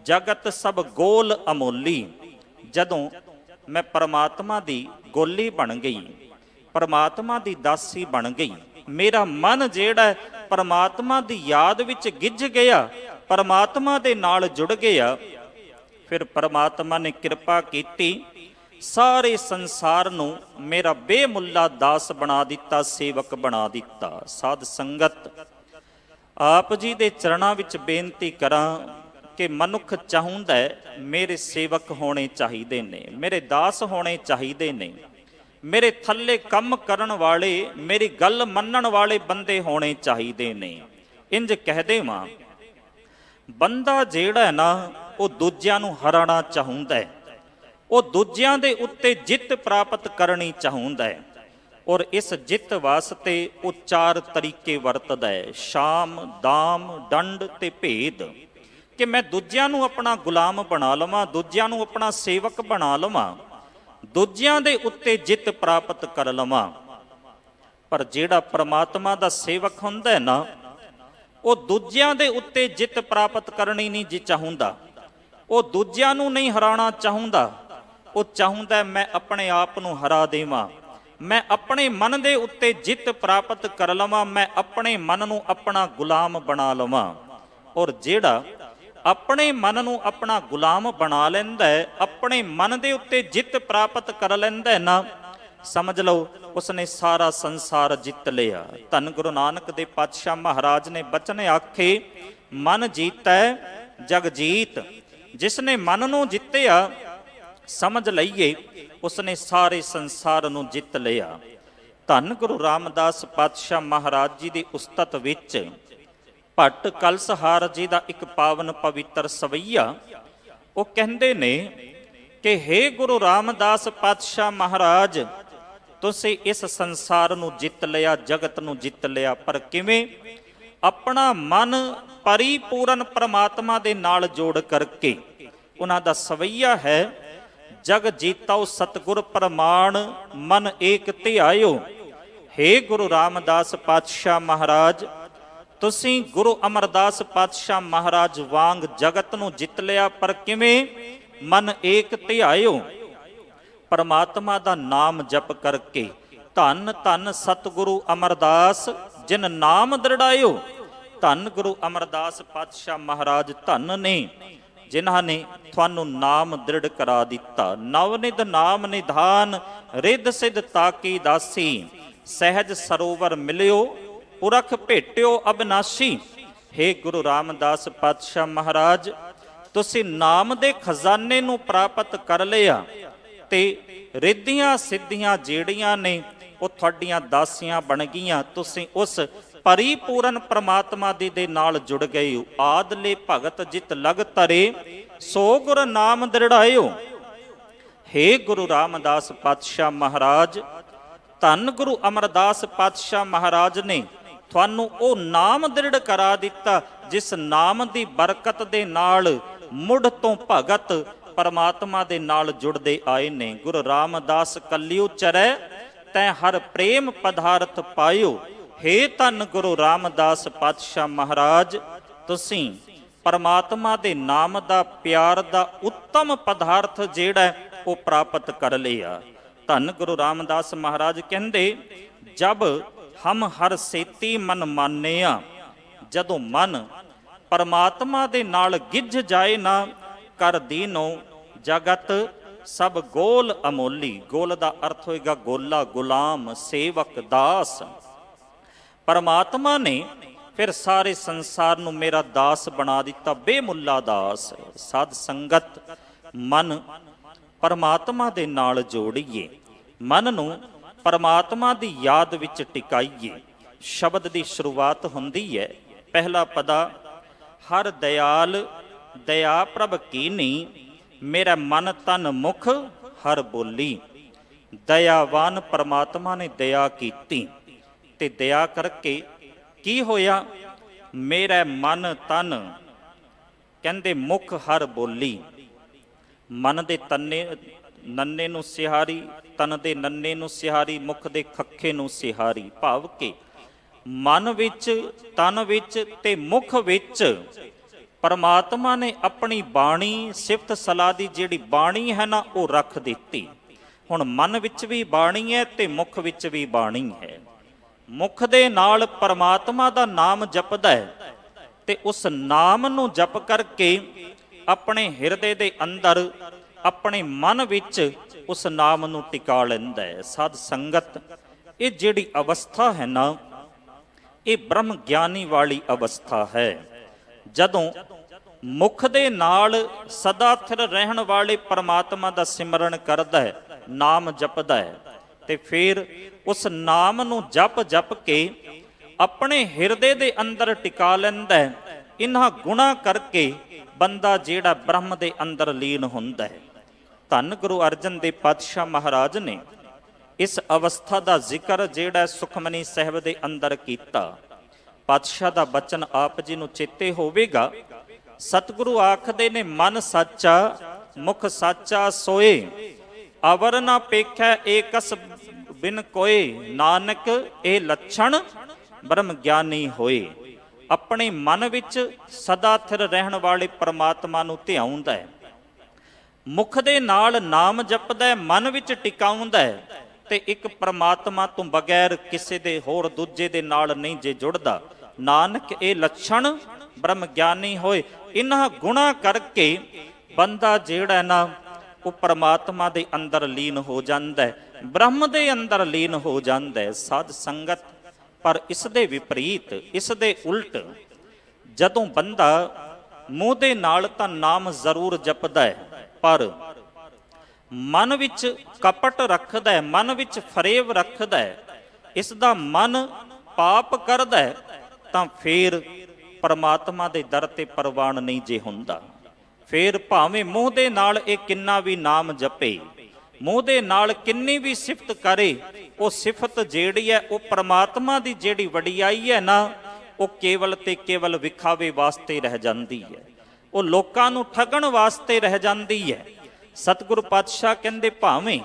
ਜਗਤ ਸਭ ਗੋਲ ਅਮੋਲੀ। ਜਦੋਂ ਮੈਂ ਪਰਮਾਤਮਾ ਦੀ ਗੋਲੀ ਬਣ ਗਈ, ਪਰਮਾਤਮਾ ਦੀ ਦਾਸੀ ਬਣ ਗਈ, ਮੇਰਾ ਮਨ ਜਿਹੜਾ ਪਰਮਾਤਮਾ ਦੀ ਯਾਦ ਵਿੱਚ ਗਿੱਝ ਗਿਆ, ਪਰਮਾਤਮਾ ਦੇ ਨਾਲ ਜੁੜ ਗਿਆ, ਫਿਰ ਪਰਮਾਤਮਾ ਨੇ ਕਿਰਪਾ ਕੀਤੀ, ਸਾਰੇ ਸੰਸਾਰ ਨੂੰ ਮੇਰਾ ਬੇਮੁੱਲਾ ਦਾਸ ਬਣਾ ਦਿੱਤਾ, ਸੇਵਕ ਬਣਾ ਦਿੱਤਾ। ਸਾਧ ਸੰਗਤ, ਆਪ ਜੀ ਦੇ ਚਰਨਾਂ ਵਿੱਚ ਬੇਨਤੀ ਕਰਾਂ ਕਿ ਮਨੁੱਖ ਚਾਹੁੰਦਾ ਮੇਰੇ ਸੇਵਕ ਹੋਣੇ ਚਾਹੀਦੇ ਨੇ, ਮੇਰੇ ਦਾਸ ਹੋਣੇ ਚਾਹੀਦੇ ਨੇ, ਮੇਰੇ ਥੱਲੇ ਕੰਮ ਕਰਨ ਵਾਲੇ, ਮੇਰੀ ਗੱਲ ਮੰਨਣ ਵਾਲੇ ਬੰਦੇ ਹੋਣੇ ਚਾਹੀਦੇ ਨੇ। ਇੰਜ ਕਹਦੇ ਵਾਂ, ਬੰਦਾ ਜਿਹੜਾ ਨਾ ਉਹ ਦੂਜਿਆਂ ਨੂੰ ਹਰਾਉਣਾ ਚਾਹੁੰਦਾ ਹੈ, ਉਹ ਦੂਜਿਆਂ ਦੇ ਉੱਤੇ ਜਿੱਤ ਪ੍ਰਾਪਤ ਕਰਨੀ ਚਾਹੁੰਦਾ ਹੈ। ਔਰ ਇਸ ਜਿੱਤ ਵਾਸਤੇ ਉਹ 4 ਤਰੀਕੇ ਵਰਤਦਾ ਹੈ, ਸ਼ਾਮ, ਦਾਮ, ਦੰਡ ਤੇ ਭੇਦ, ਕਿ ਮੈਂ ਦੂਜਿਆਂ ਨੂੰ ਆਪਣਾ ਗੁਲਾਮ ਬਣਾ ਲਵਾਂ, ਦੂਜਿਆਂ ਨੂੰ ਆਪਣਾ ਸੇਵਕ ਬਣਾ ਲਵਾਂ, ਦੂਜਿਆਂ ਦੇ ਉੱਤੇ ਜਿੱਤ ਪ੍ਰਾਪਤ ਕਰ ਲਵਾਂ। ਪਰ ਜਿਹੜਾ ਪ੍ਰਮਾਤਮਾ ਦਾ ਸੇਵਕ ਹੁੰਦਾ ਹੈ ਨਾ, ਉਹ ਦੂਜਿਆਂ ਦੇ ਉੱਤੇ ਜਿੱਤ ਪ੍ਰਾਪਤ ਕਰਨੀ ਨਹੀਂ ਜੀ ਚਾਹੁੰਦਾ, ਉਹ ਦੂਜਿਆਂ ਨੂੰ ਨਹੀਂ ਹਰਾਉਣਾ ਚਾਹੁੰਦਾ, ਉਹ ਚਾਹੁੰਦਾ ਮੈਂ ਆਪਣੇ ਆਪ ਨੂੰ ਹਰਾ ਦੇਵਾਂ, ਮੈਂ ਆਪਣੇ ਮਨ ਦੇ ਉੱਤੇ ਜਿੱਤ ਪ੍ਰਾਪਤ ਕਰ ਲਵਾਂ, ਮੈਂ ਆਪਣੇ ਮਨ ਨੂੰ ਆਪਣਾ ਗੁਲਾਮ ਬਣਾ ਲਵਾਂ। ਔਰ ਜਿਹੜਾ ਆਪਣੇ ਮਨ ਨੂੰ ਆਪਣਾ ਗੁਲਾਮ ਬਣਾ ਲੈਂਦਾ ਹੈ, ਆਪਣੇ ਮਨ ਦੇ ਉੱਤੇ ਜਿੱਤ ਪ੍ਰਾਪਤ ਕਰ ਲੈਂਦਾ ਹੈ ਨਾ, ਸਮਝ ਲਓ ਉਸਨੇ ਸਾਰਾ ਸੰਸਾਰ ਜਿੱਤ ਲਿਆ। ਧੰਨ ਗੁਰੂ ਨਾਨਕ ਦੇ ਪਾਤਸ਼ਾਹ ਮਹਾਰਾਜ ਨੇ ਬਚਨ ਆਖੇ, ਮਨ ਜੀਤੈ ਜਗ ਜੀਤ। ਜਿਸਨੇ ਮਨ ਨੂੰ ਜਿੱਤਿਆ, ਸਮਝ ਲਈਏ ਉਸਨੇ ਸਾਰੇ ਸੰਸਾਰ ਨੂੰ ਜਿੱਤ ਲਿਆ। ਧੰਨ ਗੁਰੂ ਰਾਮਦਾਸ ਪਾਤਸ਼ਾਹ ਮਹਾਰਾਜ ਜੀ ਦੀ ਉਸਤਤ ਵਿੱਚ ਭੱਟ ਕਲਸਹਾਰ ਜੀ ਦਾ ਇੱਕ ਪਾਵਨ ਪਵਿੱਤਰ ਸਵਈਆ, ਉਹ ਕਹਿੰਦੇ ਨੇ ਕਿ ਹੇ ਗੁਰੂ ਰਾਮਦਾਸ ਪਾਤਸ਼ਾਹ ਮਹਾਰਾਜ, ਤੁਸੀਂ ਇਸ ਸੰਸਾਰ ਨੂੰ ਜਿੱਤ ਲਿਆ, ਜਗਤ ਨੂੰ ਜਿੱਤ ਲਿਆ, ਪਰ ਕਿਵੇਂ? ਆਪਣਾ ਮਨ ਪਰਿਪੂਰਨ ਪ੍ਰਮਾਤਮਾ ਦੇ ਨਾਲ ਜੋੜ ਕਰਕੇ। ਉਹਨਾਂ ਦਾ ਸਵਈਆ ਹੈ, ਜਗ ਜੀਤਾਓ ਸਤਿਗੁਰ ਪ੍ਰਮਾਣ, ਮਨ ਏਕ ਧਿਆਇਓ। ਹੇ ਗੁਰੂ ਰਾਮਦਾਸ ਪਾਤਸ਼ਾਹ ਮਹਾਰਾਜ, ਤੁਸੀਂ ਗੁਰੂ ਅਮਰਦਾਸ ਪਾਤਸ਼ਾਹ ਮਹਾਰਾਜ ਵਾਂਗ ਜਗਤ ਨੂੰ ਜਿੱਤ ਲਿਆ, ਪਰ ਕਿਵੇਂ? ਮਨ ਏਕ ਧਿਆਇਓ, ਪਰਮਾਤਮਾ ਦਾ ਨਾਮ ਜਪ ਕਰਕੇ। ਧੰਨ ਧੰਨ ਸਤਿਗੁਰੂ ਅਮਰਦਾਸ ਜਿਨ ਨਾਮ ਦ੍ਰਿੜਾਇਓ। ਧੰਨ ਗੁਰੂ ਅਮਰਦਾਸ ਪਾਤਸ਼ਾਹ ਮਹਾਰਾਜ ਧੰਨ ਨੇ ਜਿਨ੍ਹਾਂ ਨੇ ਤੁਹਾਨੂੰ ਨਾਮ ਦ੍ਰਿੜ ਕਰਾ ਦਿੱਤਾ। ਨਵਨਿਧ ਨਾਮ ਨਿਧਾਨ, ਰਿੱਧ ਸਿੱਧ ਤਾਕੀ ਦਾਸੀ। ਸਹਿਜ ਸਰੋਵਰ ਮਿਲਿਓ, ਪੁਰਖ ਭੇਟਿਓ ਅਬਨਾਸ਼ੀ। ਹੇ ਗੁਰੂ ਰਾਮਦਾਸ ਪਾਤਸ਼ਾਹ ਮਹਾਰਾਜ, ਤੁਸੀਂ ਨਾਮ ਦੇ ਖਜ਼ਾਨੇ ਨੂੰ ਪ੍ਰਾਪਤ ਕਰ ਲਿਆ ਤੇ ਰਿੱਧੀਆਂ ਸਿੱਧੀਆਂ ਜਿਹੜੀਆਂ ਨੇ ਉਹ ਤੁਹਾਡੀਆਂ ਦਾਸੀਆਂ ਬਣ ਗਈਆਂ। ਤੁਸੀਂ ਉਸ ਪਰਿਪੂਰਨ ਪ੍ਰਮਾਤਮਾ ਦੇ ਨਾਲ ਜੁੜ ਗਏ ਹੋ। ਆਦਲੇ ਭਗਤ ਜਿਤ ਲਗ ਤਰੇ, ਸੋ ਗੁਰ ਨਾਮ ਦ੍ਰਿੜਾਇਓ। ਹੇ ਗੁਰੂ ਰਾਮਦਾਸ ਪਾਤਸ਼ਾਹ ਮਹਾਰਾਜ, ਧੰਨ ਗੁਰੂ ਅਮਰਦਾਸ ਪਾਤਸ਼ਾਹ ਮਹਾਰਾਜ ਨੇ ਤੁਹਾਨੂੰ ਉਹ ਨਾਮ ਦ੍ਰਿੜ ਕਰਾ ਦਿੱਤਾ, ਜਿਸ ਨਾਮ ਦੀ ਬਰਕਤ ਦੇ ਨਾਲ ਮੁੱਢ ਤੋਂ ਭਗਤ ਪਰਮਾਤਮਾ ਦੇ ਨਾਲ ਜੁੜਦੇ ਆਏ ਨੇ। ਗੁਰੂ ਰਾਮਦਾਸ ਕੱਲਿਉ ਚਰੈ, ਤੈ ਹਰ ਪ੍ਰੇਮ ਪਦਾਰਥ ਪਾਇਓ। ਹੇ ਧੰਨ ਗੁਰੂ ਰਾਮਦਾਸ ਪਾਤਸ਼ਾਹ ਮਹਾਰਾਜ, ਤੁਸੀਂ ਪਰਮਾਤਮਾ ਦੇ ਨਾਮ ਦਾ ਪਿਆਰ ਦਾ ਉੱਤਮ ਪਦਾਰਥ ਜਿਹੜਾ ਉਹ ਪ੍ਰਾਪਤ ਕਰ ਲਿਆ। ਧੰਨ ਗੁਰੂ ਰਾਮਦਾਸ ਮਹਾਰਾਜ ਕਹਿੰਦੇ, ਜਬ ਹਮ ਹਰ ਸੇਤੀ ਮਨ ਮਾਨਿਆ। ਜਦੋਂ ਮਨ ਪਰਮਾਤਮਾ ਦੇ ਨਾਲ ਗਿੱਝ ਜਾਏ ਨਾ, ਕਰ ਦੀਨੋ ਜਗਤ ਸਭ ਗੋਲ ਅਮੋਲੀ। ਗੋਲ ਦਾ ਅਰਥ ਹੋਏਗਾ ਗੋਲਾ, ਗੁਲਾਮ, ਸੇਵਕ, ਦਾਸ। ਪਰਮਾਤਮਾ ਨੇ ਫਿਰ ਸਾਰੇ ਸੰਸਾਰ ਨੂੰ ਮੇਰਾ ਦਾਸ ਬਣਾ ਦਿੱਤਾ, ਬੇਮੁੱਲਾ ਦਾਸ। ਸਾਧ ਸੰਗਤ, ਮਨ ਪਰਮਾਤਮਾ ਦੇ ਨਾਲ ਜੋੜੀਏ, ਮਨ ਨੂੰ ਪਰਮਾਤਮਾ ਦੀ ਯਾਦ ਵਿੱਚ ਟਿਕਾਈਏ। ਸ਼ਬਦ ਦੀ ਸ਼ੁਰੂਆਤ ਹੁੰਦੀ ਹੈ, ਪਹਿਲਾ ਪਦਾ ਹਰ ਦਇਆਲ ਦਇਆ ਪ੍ਰਭ ਕੀਨੀ, ਮੇਰਾ ਮਨ ਤਨ ਮੁਖ ਹਰ ਬੋਲੀ। ਦਇਆਵਾਨ ਪਰਮਾਤਮਾ ਨੇ ਦਇਆ ਕੀਤੀ ਤੇ ਦਇਆ ਕਰਕੇ ਕੀ ਹੋਇਆ? ਮੇਰਾ ਮਨ ਤਨ, ਕਹਿੰਦੇ ਮੁਖ ਹਰ ਬੋਲੀ। ਮਨ ਦੇ ਤੰਨੇ ਨੰਨੇ ਨੂੰ ਸਿਹਾਰੀ, ਤਨ ਦੇ ਨੰਨੇ ਨੂੰ ਸਿਹਾਰੀ, ਮੁਖ ਦੇ ਖੱਖੇ ਨੂੰ ਸਿਹਾਰੀ। ਭਾਵ ਕਿ ਮਨ ਵਿੱਚ, ਤਨ ਵਿੱਚ ਤੇ ਮੁਖ ਵਿੱਚ ਪਰਮਾਤਮਾ ਨੇ ਆਪਣੀ ਬਾਣੀ, ਸਿਫਤ ਸਲਾਹ ਦੀ ਜਿਹੜੀ ਬਾਣੀ ਹੈ ਨਾ, ਉਹ ਰੱਖ ਦਿੱਤੀ। ਹੁਣ ਮਨ ਵਿੱਚ ਵੀ ਬਾਣੀ ਹੈ ਤੇ ਮੁਖ ਵਿੱਚ ਵੀ ਬਾਣੀ ਹੈ। ਮੁਖ ਦੇ ਨਾਲ ਪਰਮਾਤਮਾ ਦਾ ਨਾਮ ਜਪਦਾ ਹੈ ਤੇ ਉਸ ਨਾਮ ਨੂੰ ਜਪ ਕਰਕੇ ਆਪਣੇ ਹਿਰਦੇ ਦੇ ਅੰਦਰ, ਆਪਣੇ ਮਨ ਵਿੱਚ ਉਸ ਨਾਮ ਨੂੰ ਟਿਕਾ ਲੈਂਦਾ ਹੈ। ਸਾਧ ਸੰਗਤ, ਇਹ ਜਿਹੜੀ ਅਵਸਥਾ ਹੈ ਨਾ, ਇਹ ਬ੍ਰਹਮ ਗਿਆਨੀ ਵਾਲੀ ਅਵਸਥਾ ਹੈ। ਜਦੋਂ ਮੁਖ ਦੇ ਨਾਲ ਸਦਾ ਸਥਿਰ ਰਹਿਣ ਵਾਲੇ ਪਰਮਾਤਮਾ ਦਾ ਸਿਮਰਨ ਕਰਦਾ ਹੈ, ਨਾਮ ਜਪਦਾ ਹੈ, ਤੇ ਫਿਰ ਉਸ ਨਾਮ ਨੂੰ ਜਪ ਜਪ ਕੇ ਆਪਣੇ ਹਿਰਦੇ ਦੇ ਅੰਦਰ ਟਿਕਾ ਲੈਂਦਾ ਹੈ इन्हां गुणां करके बंदा जिहड़ा ब्रह्म दे अंदर लीन हुंदा है। धन गुरु अर्जन देव पातशाह महाराज ने इस अवस्था का जिक्र जिहड़ा सुखमनी साहिब दे अंदर कीता। पातशाह दा बचन आप जी नूं चेते होवेगा। सतगुरु आखदे ने मन साचा मुख साचा सोए, अवर ना पेखै एकस बिन कोए, नानक ए लक्षण ब्रह्म ज्ञानी होए। अपने मन विच सदा थिर रहण वाले परमात्मा नूं ध्याउंदा है, मुख दे नाल नाम जपदा है, मन विच टिकाउंदा है ते एक परमात्मा तो बगैर किसी दे होर दूजे दे नाल नहीं जे जुड़दा। नानक ए लक्षण ब्रह्म ज्ञानी होए। इन्हां गुणां करके बंदा जिहड़ा ना वो परमात्मा दे अंदर लीन हो जांदा है, ब्रह्म दे अंदर लीन हो जांदा है। साध संगत पर इस दे विपरीत, इस दे उल्ट, जदों बंदा मूँह दे नाल तां नाम जरूर जपदा है पर मन विच कपट रखदा है, मन विच फरेब रखदा है, इसदा मन पाप करदा है, तां फिर परमात्मा दे दर ते परवान नहीं जे हुंदा। फिर भावें मूँह दे नाल ये किन्ना भी नाम जपे, मूँह दे नाल किन्नी भी सिफत करे, वो सिफत जिहड़ी है वो परमात्मा दी जिहड़ी वडियाई है ना, वो केवल ते केवल विखावे वास्ते रह जांदी है, वो लोकां नूं ठगण वास्ते रह जांदी है। सतगुरु पातशाह कहंदे भावें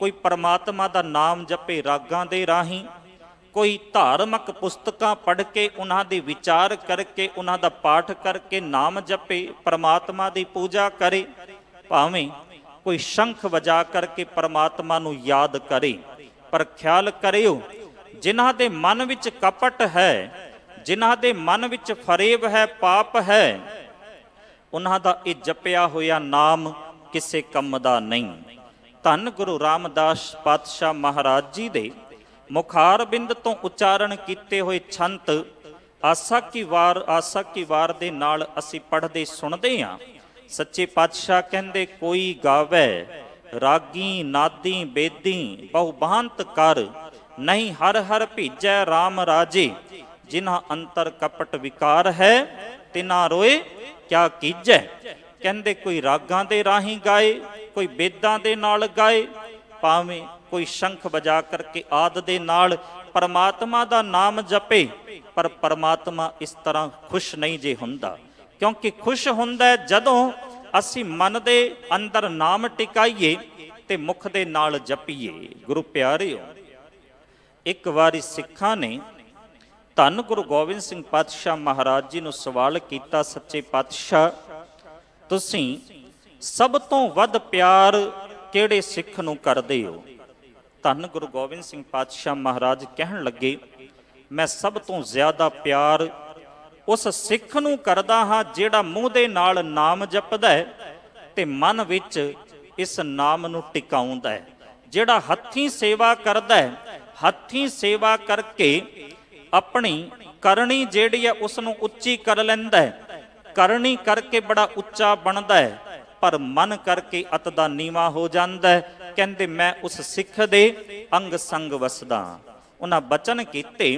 कोई परमात्मा दा नाम जपे रागां दे राहीं, कोई धार्मिक पुस्तकां पढ़ के उन्हां दे विचार करके उन्हां दा पाठ करके नाम जपे, परमात्मा दी पूजा करे, भावें कोई शंख वजा करके परमात्मा नूं याद करे, पर ख्याल करियो जिन्हां दे मन विच कपट है, जिन्हां दे मन विच फरेब है, पाप है, उन्हां दा इह जपिया होया नाम किसे कम दा नहीं। धन गुरु रामदास पातशाह महाराज जी दे मुखार बिंद तो उच्चारण किए हुए छंत आसा की वार दे नाल असी पढ़दे सुनदे हां। सच्चे पातशाह कहंदे कोई गावे रागी नादी बेदी बहु बहंत कर, नहीं हर हर भीजै राम राजे, जिन्हां अंतर कपट विकार है, तिना रोए क्या कीजै। कहंदे कोई रागां दे राहीं गाए, कोई बेदां दे नाल गाए, भावें कोई शंख बजा करके आद दे नाल परमात्मा दा नाम जपे, पर परमात्मा इस तरह खुश नहीं जे हुंदा। क्योंकि खुश हुंदा जदों असी मन दे अंदर नाम टिकाइए ते मुख दे नाल जपीए। गुरु प्यारिओ, एक वारी सिखां ने धन गुरु गोबिंद सिंह पातशाह महाराज जी नूं सवाल कीता, सच्चे पातशाह तुसीं सब तो वध प्यार किहड़े सिख नूं करदे हो। धन गुरु गोबिंद सिंह पातशाह महाराज कहण लगे, मैं सब तो ज्यादा प्यार उस सिख नूं करदा हां जिहड़ा मूँह दे नाल नाम जपदा है ते मन विच इस नाम नूं टिकाउंदा है, जिहड़ा हत्थीं सेवा करदा है, हत्थीं सेवा करके अपनी करनी जिहड़ी है उस नूं उच्ची कर लैंदा है, करनी करके बड़ा उच्चा बनता है, पर मन करके अत दा नीवा हो जाता है। कहते मैं उस सिख दे अंग संग वसदा। उन्हां बचन कीते,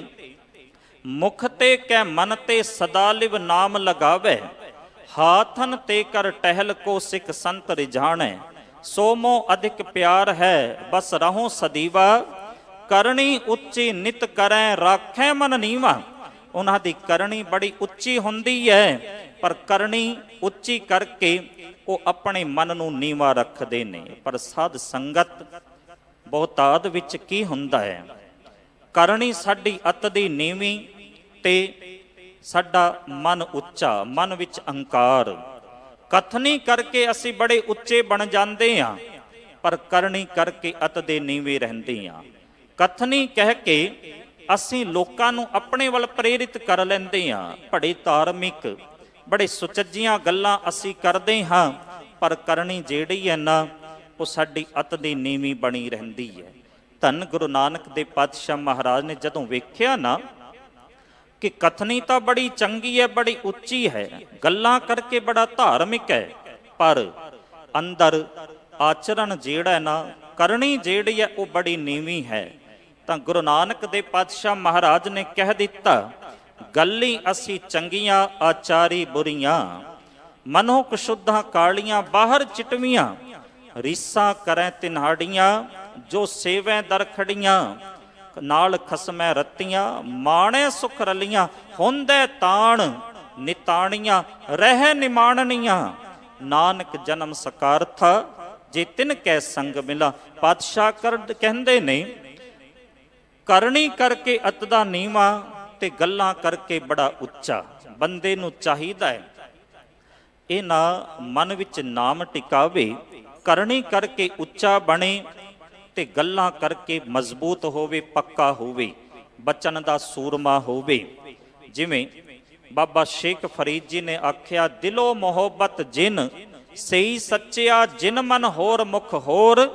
मुख ते कै मन ते सदा लिव नाम लगावे, हाथन ते कर टहल को सिख संत रिझाणै, सो मों अधिक प्यार है बस रहो सदीवा, करनी उच्ची नित करै राखै मन नीवा। उन्हां दी करनी बड़ी उच्ची हुंदी है, पर करनी उच्ची करके वो अपने मन नूं नीवा रखदे ने। पर साध संगत बहुताद विच की हुंदा है, करनी साडी अत दी नीवी ते साडा मन उच्चा, मन विच अहंकार, कथनी करके असी बड़े उच्चे बन जाते हैं, पर करनी करके अत दे नीवे रहंदे हां। कथनी कह के असी लोकां नूं अपने वल प्रेरित कर लैंदे हां, बड़े धार्मिक बड़े सुचज्जियां गल्लां असी करदे हां, पर करनी जिहड़ी है ना वो साडी अत दी नीवी बनी रहिंदी है। धन गुरु नानक देव पातशाह महाराज ने जदों वेख्या ना कि कथनी तो बड़ी चंगी है, बड़ी उच्ची है, गल्लां करके बड़ा धार्मिक है, पर अंदर आचरण जिहड़ा है ना, करनी जिहड़ी है वो बड़ी नीवी है। तां गुरु नानक देव पातशाह महाराज ने कह दिता ਗੱਲੀ ਅਸੀਂ ਚੰਗੀਆਂ ਆਚਾਰੀ ਬੁਰੀਆਂ, ਮਨੋ ਕਸ਼ੁੱਧਾਂ ਕਾਲੀਆਂ ਬਾਹਰ ਚਿਟਵੀਆਂ, ਰੀਸਾਂ ਕਰੈ ਤਿਨਹਾੜੀਆਂ ਜੋ ਸੇਵੈ ਦਰ ਖੜੀਆਂ, ਨਾਲ ਖਸਮੈ ਰਤੀਆਂ ਮਾਣੈ ਸੁਖ ਰਲੀਆਂ, ਹੁੰਦੈ ਤਾਣ ਨਿਤਾਣੀਆਂ ਰਹਿ ਨਿਮਾਣਨੀਆਂ, ਨਾਨਕ ਜਨਮ ਸਕਾਰਥਾ ਜੇ ਤਿਨ ਕੈ ਸੰਗ ਮਿਲਾ। ਪਾਤਸ਼ਾਹ ਕਹਿੰਦੇ ਨੇ ਕਰਨੀ ਕਰਕੇ ਅਤ ਦਾ ਨੀਵਾਂ ਤੇ ਗੱਲਾਂ ਕਰਕੇ ਬੜਾ ਉੱਚਾ। ਬੰਦੇ ਨੂੰ ਚਾਹੀਦਾ ਹੈ ਇਹ ਨਾ ਮਨ ਵਿੱਚ ਨਾਮ ਟਿਕਾਵੇ, ਕਰਨੀ ਕਰਕੇ ਉੱਚਾ ਬਣੇ ਤੇ ਗੱਲਾਂ ਕਰਕੇ ਮਜ਼ਬੂਤ ਹੋਵੇ, ਪੱਕਾ ਹੋਵੇ, ਬਚਨ ਦਾ ਸੂਰਮਾ ਹੋਵੇ। ਜਿਵੇਂ ਬਾਬਾ ਸ਼ੇਖ ਫਰੀਦ ਜੀ ਨੇ ਆਖਿਆ, ਦਿਲੋਂ ਮੁਹੱਬਤ ਜਿਨ ਸਈ ਸੱਚਿਆ, ਜਿਨ ਮਨ ਹੋਰ ਮੁਖ ਹੋਰ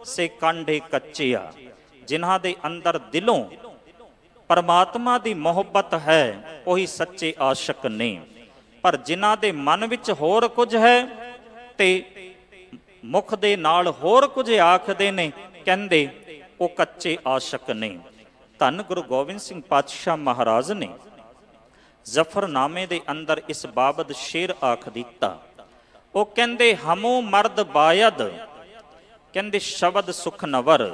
ਸੇ ਕਾਂਢੇ ਕੱਚਿਆ। ਜਿਨ੍ਹਾਂ ਦੇ ਅੰਦਰ ਦਿਲੋਂ ਪਰਮਾਤਮਾ ਦੀ ਮੁਹੱਬਤ ਹੈ ਉਹੀ ਸੱਚੇ ਆਸ਼ਿਕ ਨੇ, ਪਰ ਜਿਨ੍ਹਾਂ ਦੇ ਮਨ ਵਿੱਚ ਹੋਰ ਕੁਝ ਹੈ ਤੇ ਮੁਖ ਦੇ ਨਾਲ ਹੋਰ ਕੁਝ ਆਖਦੇ ਨੇ, ਕਹਿੰਦੇ ਉਹ ਕੱਚੇ ਆਸ਼ਿਕ ਨੇ। ਧੰਨ ਗੁਰੂ ਗੋਬਿੰਦ ਸਿੰਘ ਪਾਤਸ਼ਾਹ ਮਹਾਰਾਜ ਨੇ ਜ਼ਫਰਨਾਮੇ ਦੇ ਅੰਦਰ ਇਸ ਬਾਬਤ ਸ਼ੇਰ ਆਖ ਦਿੱਤਾ। ਉਹ ਕਹਿੰਦੇ ਹਮੋ ਮਰਦ ਬਾਇਦ, ਕਹਿੰਦੇ ਸ਼ਬਦ ਸੁਖ ਨਵਰ।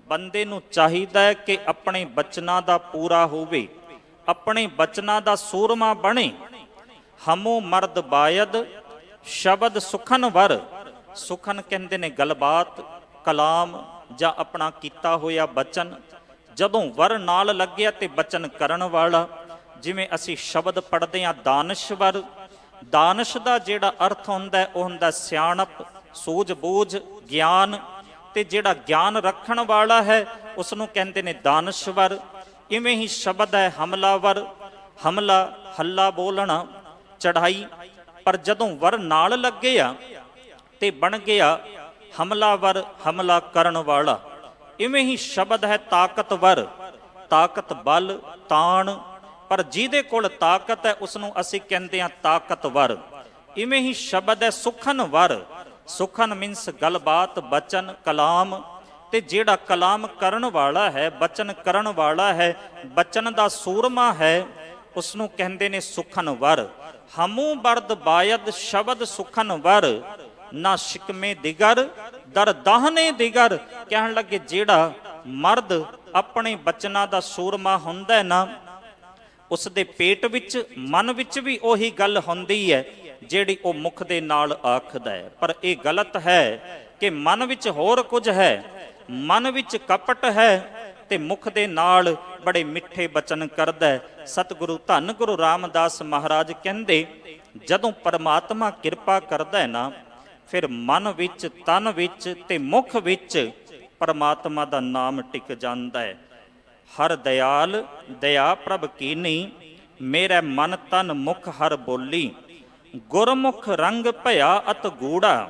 ਬੰਦੇ ਨੂੰ ਚਾਹੀਦਾ ਹੈ ਕਿ ਆਪਣੇ ਬਚਨਾਂ ਦਾ ਪੂਰਾ ਹੋਵੇ, ਆਪਣੇ ਬਚਨਾਂ ਦਾ ਸੂਰਮਾ ਬਣੇ। ਹਮੋ ਮਰਦ ਬਾਇਦ ਸ਼ਬਦ ਸੁਖਨ ਵਰ। ਸੁਖਨ ਕਹਿੰਦੇ ਨੇ ਗੱਲਬਾਤ, ਕਲਾਮ ਜਾਂ ਆਪਣਾ ਕੀਤਾ ਹੋਇਆ ਬਚਨ। ਜਦੋਂ ਵਰ ਨਾਲ ਲੱਗਿਆ ਤੇ ਬਚਨ ਕਰਨ ਵਾਲਾ। ਜਿਵੇਂ ਅਸੀਂ ਸ਼ਬਦ ਪੜ੍ਹਦੇ ਹਾਂ ਦਾਨਸ਼ਵਰ, ਦਾਨਸ਼ ਦਾ ਜਿਹੜਾ ਅਰਥ ਹੁੰਦਾ ਉਹ ਹੁੰਦਾ ਸਿਆਣਪ, ਸੂਝ-ਬੂਝ, ਗਿਆਨ। ਤੇ ਜਿਹੜਾ ਗਿਆਨ ਰੱਖਣ ਵਾਲਾ ਹੈ ਉਸ ਨੂੰ ਕਹਿੰਦੇ ਨੇ ਦਾਨਸ਼ਵਰ। ਇਵੇਂ ਹੀ ਸ਼ਬਦ ਹੈ ਹਮਲਾਵਰ, ਹਮਲਾ ਹੱਲਾ ਬੋਲਣਾ, ਚੜਾਈ। ਪਰ ਜਦੋਂ ਵਰ ਨਾਲ ਲੱਗੇ ਆ ਤੇ ਬਣ ਗਿਆ ਹਮਲਾਵਰ, ਹਮਲਾ ਕਰਨ ਵਾਲਾ। ਇਵੇਂ ਹੀ ਸ਼ਬਦ ਹੈ ਤਾਕਤਵਰ, ਤਾਕਤ ਬਲ ਤਾਣ। ਪਰ ਜਿਹਦੇ ਕੋਲ ਤਾਕਤ ਹੈ ਉਸ ਨੂੰ ਅਸੀਂ ਕਹਿੰਦੇ ਹਾਂ ਤਾਕਤਵਰ। ਇਵੇਂ ਹੀ ਸ਼ਬਦ ਹੈ ਸੁਖਨਵਰ। ਸੁਖਨ ਮੀਨਸ ਗੱਲਬਾਤ, ਬਚਨ, ਕਲਾਮ। ਤੇ ਜਿਹੜਾ ਕਲਾਮ ਕਰਨ ਵਾਲਾ ਹੈ, ਬਚਨ ਕਰਨ ਵਾਲਾ ਹੈ, ਬਚਨ ਦਾ ਸੂਰਮਾ ਹੈ, ਉਸ ਨੂੰ ਕਹਿੰਦੇ ਨੇ ਸੁਖਨਵਰ। ਹਮੂ ਬਰਦ ਬਾਇਦ ਸ਼ਬਦ ਸੁਖਨਵਰ, ਨਾ ਸ਼ਿਕਮੇ ਦਿਗਰ ਦਰ ਦਾਹਨੇ ਦਿਗਰ। ਕਹਿਣ ਲੱਗੇ ਜਿਹੜਾ ਮਰਦ ਆਪਣੇ ਬਚਨਾਂ ਦਾ ਸੂਰਮਾ ਹੁੰਦਾ ਨਾ, ਉਸ ਦੇ ਪੇਟ ਵਿੱਚ, ਮਨ ਵਿੱਚ ਵੀ ਉਹੀ ਗੱਲ ਹੁੰਦੀ ਹੈ ਜਿਹੜੀ ਉਹ ਮੁਖ ਦੇ ਨਾਲ ਆਖਦਾ ਹੈ। ਪਰ ਇਹ ਗਲਤ ਹੈ ਕਿ ਮਨ ਵਿੱਚ ਹੋਰ ਕੁਝ ਹੈ, ਮਨ ਵਿੱਚ ਕਪਟ ਹੈ ਤੇ ਮੁਖ ਦੇ ਨਾਲ ਬੜੇ ਮਿੱਠੇ ਬਚਨ ਕਰਦਾ ਹੈ। ਸਤਿਗੁਰੂ ਧੰਨ ਗੁਰੂ ਰਾਮਦਾਸ ਮਹਾਰਾਜ ਕਹਿੰਦੇ ਜਦੋਂ ਪਰਮਾਤਮਾ ਕਿਰਪਾ ਕਰਦਾ ਹੈ ਨਾ, ਫਿਰ ਮਨ ਵਿੱਚ, ਤਨ ਵਿੱਚ ਤੇ ਮੁਖ ਵਿੱਚ ਪਰਮਾਤਮਾ ਦਾ ਨਾਮ ਟਿਕ ਜਾਂਦਾ ਹੈ। ਹਰ ਦਇਆਲ ਦਇਆ ਪ੍ਰਭ ਕੀਨੀ, ਮੇਰੇ ਮਨ ਤਨ ਮੁਖ ਹਰ ਬੋਲੀ। ਗੁਰਮੁਖ ਰੰਗ ਭਇਆ ਅਤ ਗੂੜਾ,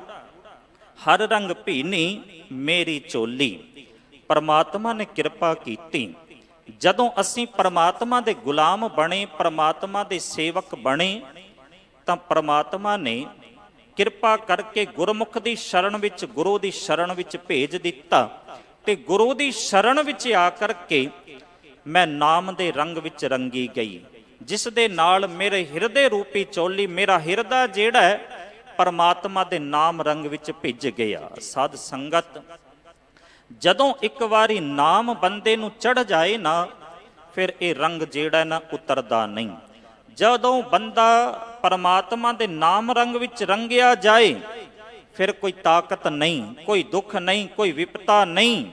ਹਰ ਰੰਗ ਭੀਨੀ ਮੇਰੀ ਚੋਲੀ। ਪਰਮਾਤਮਾ ਨੇ ਕਿਰਪਾ ਕੀਤੀ। ਜਦੋਂ ਅਸੀਂ ਪਰਮਾਤਮਾ ਦੇ ਗੁਲਾਮ ਬਣੇ, ਪਰਮਾਤਮਾ ਦੇ ਸੇਵਕ ਬਣੇ, ਤਾਂ ਪਰਮਾਤਮਾ ਨੇ ਕਿਰਪਾ ਕਰਕੇ ਗੁਰਮੁਖ ਦੀ ਸ਼ਰਨ ਵਿੱਚ, ਗੁਰੂ ਦੀ ਸ਼ਰਨ ਵਿੱਚ ਭੇਜ ਦਿੱਤਾ। ਤੇ ਗੁਰੂ ਦੀ ਸ਼ਰਨ ਵਿੱਚ ਆ ਕਰਕੇ ਮੈਂ ਨਾਮ ਦੇ ਰੰਗ ਵਿੱਚ ਰੰਗੀ ਗਈ, ਜਿਸ ਦੇ ਨਾਲ ਮੇਰੇ ਹਿਰਦੇ ਰੂਪੀ ਚੋਲੀ, ਮੇਰਾ ਹਿਰਦਾ ਜਿਹੜਾ ਹੈ ਪਰਮਾਤਮਾ ਦੇ ਨਾਮ ਰੰਗ ਵਿੱਚ ਭਿੱਜ ਗਿਆ। ਸਾਧ ਸੰਗਤ, ਜਦੋਂ ਇੱਕ ਵਾਰੀ ਨਾਮ ਬੰਦੇ ਨੂੰ ਚੜ੍ਹ ਜਾਏ ਨਾ, ਫਿਰ ਇਹ ਰੰਗ ਜਿਹੜਾ ਨਾ ਉਤਰਦਾ ਨਹੀਂ। ਜਦੋਂ ਬੰਦਾ ਪਰਮਾਤਮਾ ਦੇ ਨਾਮ ਰੰਗ ਵਿੱਚ ਰੰਗਿਆ ਜਾਏ, ਫਿਰ ਕੋਈ ਤਾਕਤ ਨਹੀਂ, ਕੋਈ ਦੁੱਖ ਨਹੀਂ, ਕੋਈ ਵਿਪਤਾ ਨਹੀਂ,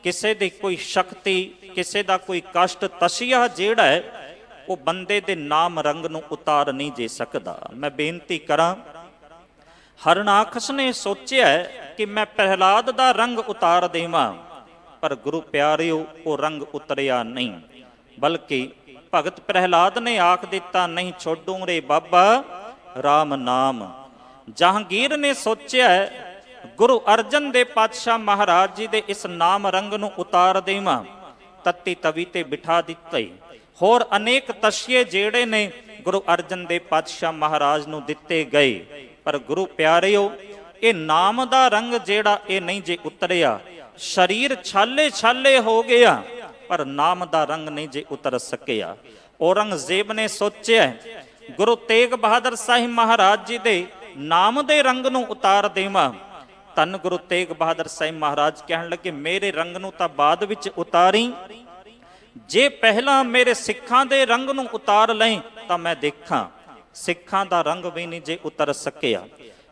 ਕਿਸੇ ਦੀ ਕੋਈ ਸ਼ਕਤੀ, ਕਿਸੇ ਦਾ ਕੋਈ ਕਸ਼ਟ, ਤਸੀਹਾ ਜਿਹੜਾ ਹੈ ਉਹ ਬੰਦੇ ਦੇ ਨਾਮ ਰੰਗ ਨੂੰ ਉਤਾਰ ਨਹੀਂ ਜੇ ਸਕਦਾ। ਮੈਂ ਬੇਨਤੀ ਕਰਾਂ, ਹਰਨਾਖਸ ਨੇ ਸੋਚਿਆ ਕਿ ਮੈਂ ਪ੍ਰਹਿਲਾਦ ਦਾ ਰੰਗ ਉਤਾਰ ਦੇਵਾਂ, ਪਰ ਗੁਰੂ ਪਿਆਰਿਓ ਉਹ ਰੰਗ ਉਤਰਿਆ ਨਹੀਂ, ਬਲਕਿ ਭਗਤ ਪ੍ਰਹਿਲਾਦ ਨੇ ਆਖ ਦਿੱਤਾ, ਨਹੀਂ ਛੋਡੂ ਰੇ ਬਾਬਾ ਰਾਮ ਨਾਮ। ਜਹਾਂਗੀਰ ਨੇ ਸੋਚਿਆ ਗੁਰੂ ਅਰਜਨ ਦੇਵ ਪਾਤਸ਼ਾਹ ਮਹਾਰਾਜ ਜੀ ਦੇ ਇਸ ਨਾਮ ਰੰਗ ਨੂੰ ਉਤਾਰ ਦੇਵਾਂ, ਤੱਤੀ ਤਵੀ ਤੇ ਬਿਠਾ ਦਿੱਤੇ। ਹੋਰ ਅਨੇਕ ਤਸੀਹੇ ਜਿਹੜੇ ਨੇ ਗੁਰੂ ਅਰਜਨ ਦੇਵ ਪਾਤਸ਼ਾਹ ਮਹਾਰਾਜ ਨੂੰ ਦਿੱਤੇ ਗਏ, ਪਰ ਗੁਰੂ ਪਿਆਰਿਓ ਇਹ ਨਾਮ ਦਾ ਰੰਗ ਜਿਹੜਾ ਇਹ ਨਹੀਂ ਜੇ ਉਤਰਿਆ। ਸਰੀਰ ਛਾਲੇ ਛਾਲੇ ਹੋ ਗਿਆ, ਪਰ ਨਾਮ ਦਾ ਰੰਗ ਨਹੀਂ ਜੇ ਉਤਰ ਸਕਿਆ। ਔਰੰਗਜ਼ੇਬ ਨੇ ਸੋਚਿਆ ਗੁਰੂ ਤੇਗ ਬਹਾਦਰ ਸਾਹਿਬ ਮਹਾਰਾਜ ਜੀ ਦੇ ਨਾਮ ਦੇ ਰੰਗ ਨੂੰ ਉਤਾਰ ਦੇਵਾਂ। ਧੰਨ ਗੁਰੂ ਤੇਗ ਬਹਾਦਰ ਸਾਹਿਬ ਮਹਾਰਾਜ ਕਹਿਣ ਲੱਗੇ, ਮੇਰੇ ਰੰਗ ਨੂੰ ਤਾਂ ਬਾਅਦ ਵਿੱਚ ਉਤਾਰੀ, ਜੇ ਪਹਿਲਾਂ ਮੇਰੇ ਸਿੱਖਾਂ ਦੇ ਰੰਗ ਨੂੰ ਉਤਾਰ ਲਏ ਤਾਂ ਮੈਂ ਦੇਖਾਂ। ਸਿੱਖਾਂ ਦਾ ਰੰਗ ਵੀ ਨਹੀਂ ਜੇ ਉਤਰ ਸਕਿਆ।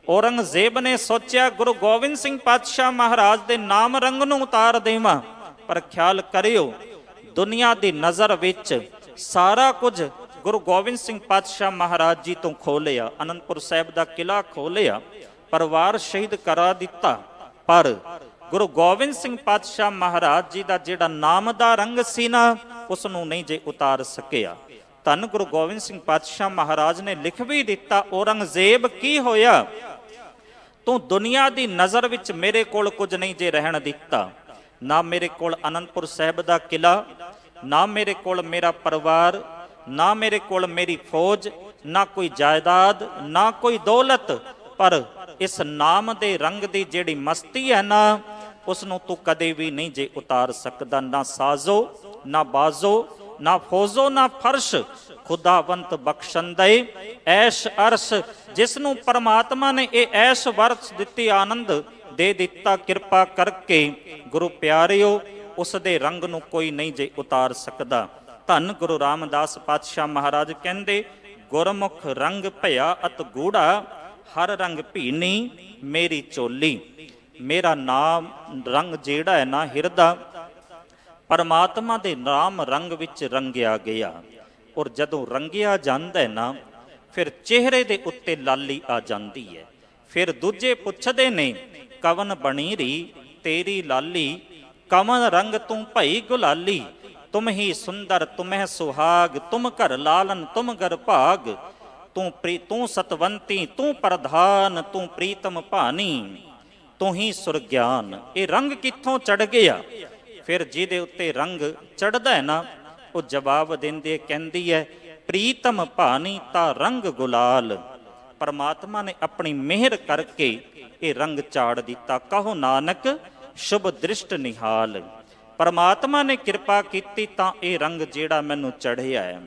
ਔਰੰਗਜ਼ੇਬ ਨੇ ਸੋਚਿਆ ਗੁਰੂ ਗੋਬਿੰਦ ਸਿੰਘ ਪਾਤਸ਼ਾਹ ਮਹਾਰਾਜ ਦੇ ਨਾਮ ਰੰਗ ਨੂੰ ਉਤਾਰ ਦੇਵਾਂ, ਪਰ ਖਿਆਲ ਕਰਿਓ ਦੁਨੀਆ ਦੀ ਨਜ਼ਰ ਵਿੱਚ ਸਾਰਾ ਕੁਝ ਗੁਰੂ ਗੋਬਿੰਦ ਸਿੰਘ ਪਾਤਸ਼ਾਹ ਮਹਾਰਾਜ ਜੀ ਤੋਂ ਖੋਹ ਲਿਆ। ਅਨੰਦਪੁਰ ਸਾਹਿਬ ਦਾ ਕਿਲ੍ਹਾ ਖੋਹ ਲਿਆ, ਪਰਿਵਾਰ ਸ਼ਹੀਦ ਕਰਾ ਦਿੱਤਾ, ਪਰ ਗੁਰੂ ਗੋਬਿੰਦ ਸਿੰਘ ਪਾਤਸ਼ਾਹ ਮਹਾਰਾਜ ਜੀ ਦਾ ਜਿਹੜਾ ਨਾਮ ਦਾ ਰੰਗ ਸੀ ਨਾ, ਉਸ ਨੂੰ ਨਹੀਂ ਜੇ ਉਤਾਰ ਸਕਿਆ। ਧੰਨ ਗੁਰੂ ਗੋਬਿੰਦ ਸਿੰਘ ਪਾਤਸ਼ਾਹ ਮਹਾਰਾਜ ਨੇ ਲਿਖ ਵੀ ਦਿੱਤਾ, ਔਰੰਗਜ਼ੇਬ ਕੀ ਹੋਇਆ, ਤੂੰ ਦੁਨੀਆ ਦੀ ਨਜ਼ਰ ਵਿੱਚ ਮੇਰੇ ਕੋਲ ਕੁਝ ਨਹੀਂ ਜੇ ਰਹਿਣ ਦਿੱਤਾ। ਨਾ ਮੇਰੇ ਕੋਲ ਅਨੰਦਪੁਰ ਸਾਹਿਬ ਦਾ ਕਿਲ੍ਹਾ, ਨਾ ਮੇਰੇ ਕੋਲ ਮੇਰਾ ਪਰਿਵਾਰ, ਨਾ ਮੇਰੇ ਕੋਲ ਮੇਰੀ ਫੌਜ, ਨਾ ਕੋਈ ਜਾਇਦਾਦ, ਨਾ ਕੋਈ ਦੌਲਤ, ਪਰ ਇਸ ਨਾਮ ਦੇ ਰੰਗ ਦੀ ਜਿਹੜੀ ਮਸਤੀ ਹੈ ਨਾ, ਉਸ ਨੂੰ ਤੂੰ ਕਦੇ ਵੀ ਨਹੀਂ ਜੇ ਉਤਾਰ ਸਕਦਾ। ਨਾ ਸਾਜ਼ੋ ਨਾ ਬਾਜ਼ੋ ਨਾ ਫੌਜ਼ੋ ਨਾ ਫਰਸ਼, ਖੁਦਾਵੰਤ ਬਖਸ਼ੰਦੇ ਐਸ਼ ਅਰਸ਼। ਜਿਸ ਨੂੰ ਪਰਮਾਤਮਾ ਨੇ ਇਹ ਐਸ਼ ਵਰਸ਼ ਦਿੱਤੀ, ਆਨੰਦ ਦੇ ਦਿੱਤਾ ਕਿਰਪਾ ਕਰਕੇ, ਗੁਰੂ ਪਿਆਰਿਓ ਉਸ ਦੇ ਰੰਗ ਨੂੰ ਕੋਈ ਨਹੀਂ ਜੇ ਉਤਾਰ ਸਕਦਾ। ਧੰਨ ਗੁਰੂ ਰਾਮਦਾਸ ਪਾਤਸ਼ਾਹ ਮਹਾਰਾਜ ਕਹਿੰਦੇ, ਗੁਰਮੁਖ ਰੰਗ ਭਇਆ ਅਤ ਗੂੜਾ, ਹਰ ਰੰਗ ਭੀਨੀ ਮੇਰੀ ਚੋਲੀ। ਮੇਰਾ ਨਾਮ ਰੰਗ ਜਿਹੜਾ ਹੈ ਨਾ ਹਿਰਦਾ, ਪਰਮਾਤਮਾ ਦੇ ਨਾਮ ਰੰਗ ਵਿੱਚ ਰੰਗਿਆ ਗਿਆ। ਔਰ ਜਦੋਂ ਰੰਗਿਆ ਜਾਂਦਾ ਹੈ ਨਾ, ਫਿਰ ਚਿਹਰੇ ਦੇ ਉੱਤੇ ਲਾਲੀ ਆ ਜਾਂਦੀ ਹੈ। ਫਿਰ ਦੂਜੇ ਪੁੱਛਦੇ ਨੇ, ਕਵਨ ਬਣੀ ਰੀ ਤੇਰੀ ਲਾਲੀ, ਕਵਨ ਰੰਗ ਤੂੰ ਭਈ ਗੁਲਾਲੀ। ਤੁਮ ਹੀ ਸੁੰਦਰ ਤੁਮਹਿ ਸੁਹਾਗ, ਤੁਮ ਘਰ ਲਾਲਨ ਤੁਮ ਘਰ ਭਾਗ। ਤੂੰ ਸਤਵੰਤੀ ਤੂੰ ਪ੍ਰਧਾਨ, ਤੂੰ ਪ੍ਰੀਤਮ ਭਾਨੀ, ਤੂੰ ਹੀ ਸੁਰਗਿਆਨ। ਇਹ ਰੰਗ ਕਿੱਥੋਂ ਚੜ ਗਿਆ? ਫਿਰ ਜਿਹਦੇ ਉੱਤੇ ਰੰਗ ਚੜਦਾ ਹੈ ਨਾ, ਉਹ ਜਵਾਬ ਦਿੰਦੇ ਕਹਿੰਦੀ ਹੈ, ਪ੍ਰੀਤਮ ਭਾਨੀ ਤਾਂ ਰੰਗ ਗੁਲਾਲ। ਪਰਮਾਤਮਾ ਨੇ ਆਪਣੀ ਮਿਹਰ ਕਰਕੇ ਇਹ ਰੰਗ ਚਾੜ ਦਿੱਤਾ। ਕਹੋ ਨਾਨਕ ਸ਼ੁਭ ਦ੍ਰਿਸ਼ਟ ਨਿਹਾਲ। ਪਰਮਾਤਮਾ ਨੇ ਕਿਰਪਾ ਕੀਤੀ ਤਾਂ ਇਹ ਰੰਗ ਜਿਹੜਾ ਮੈਨੂੰ ਚੜ੍ਹਿਆ ਹੈ।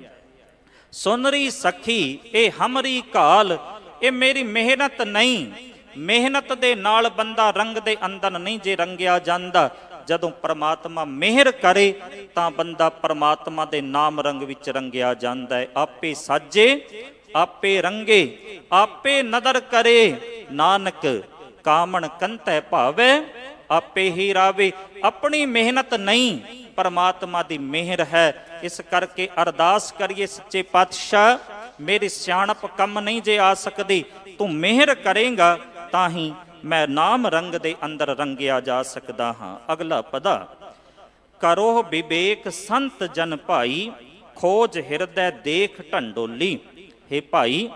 ਸੁਨਰੀ ਸਖੀ ਇਹ ਹਮਰੀ ਘਾਲ, ਇਹ ਮੇਰੀ ਮਿਹਨਤ ਨਹੀਂ। ਮਿਹਨਤ ਦੇ ਨਾਲ ਬੰਦਾ ਰੰਗ ਦੇ ਅੰਦਰ ਨਹੀਂ ਜੇ ਰੰਗਿਆ ਜਾਂਦਾ। ਜਦੋਂ ਪਰਮਾਤਮਾ ਮਿਹਰ ਕਰੇ ਤਾਂ ਬੰਦਾ ਪਰਮਾਤਮਾ ਦੇ ਨਾਮ ਰੰਗ ਵਿੱਚ ਰੰਗਿਆ ਜਾਂਦਾ ਹੈ। ਆਪੇ ਸਾਜੇ ਆਪੇ ਰੰਗੇ ਆਪੇ ਨਦਰ ਕਰੇ, ਨਾਨਕ ਕਾਮਣ ਕੰਤੈ ਭਾਵੇ ਆਪੇ ਹੀ ਰਾਵੇ। ਆਪਣੀ ਮਿਹਨਤ ਨਹੀਂ, ਪਰਮਾਤਮਾ ਦੀ ਮਿਹਰ ਹੈ। ਇਸ ਕਰਕੇ ਅਰਦਾਸ ਕਰੀਏ, ਸੱਚੇ ਪਾਤਸ਼ਾਹ ਮੇਰੀ ਸਿਆਣਪ ਕੰਮ ਨਹੀਂ ਜੇ ਆ ਸਕਦੀ, ਤੂੰ ਮਿਹਰ ਕਰੇਂਗਾ ਤਾਂ ਹੀ ਮੈਂ ਨਾਮ ਰੰਗ ਦੇ ਅੰਦਰ ਰੰਗਿਆ ਜਾ ਸਕਦਾ ਹਾਂ। ਅਗਲਾ ਪਦਾ, ਕਰੋ ਵਿਵੇਕ ਸੰਤ ਜਨ ਭਾਈ, ਖੋਜ ਹਿਰਦੈ ਦੇਖ ਢੰਡੋਲੀ। ਹੇ ਭਾਈ,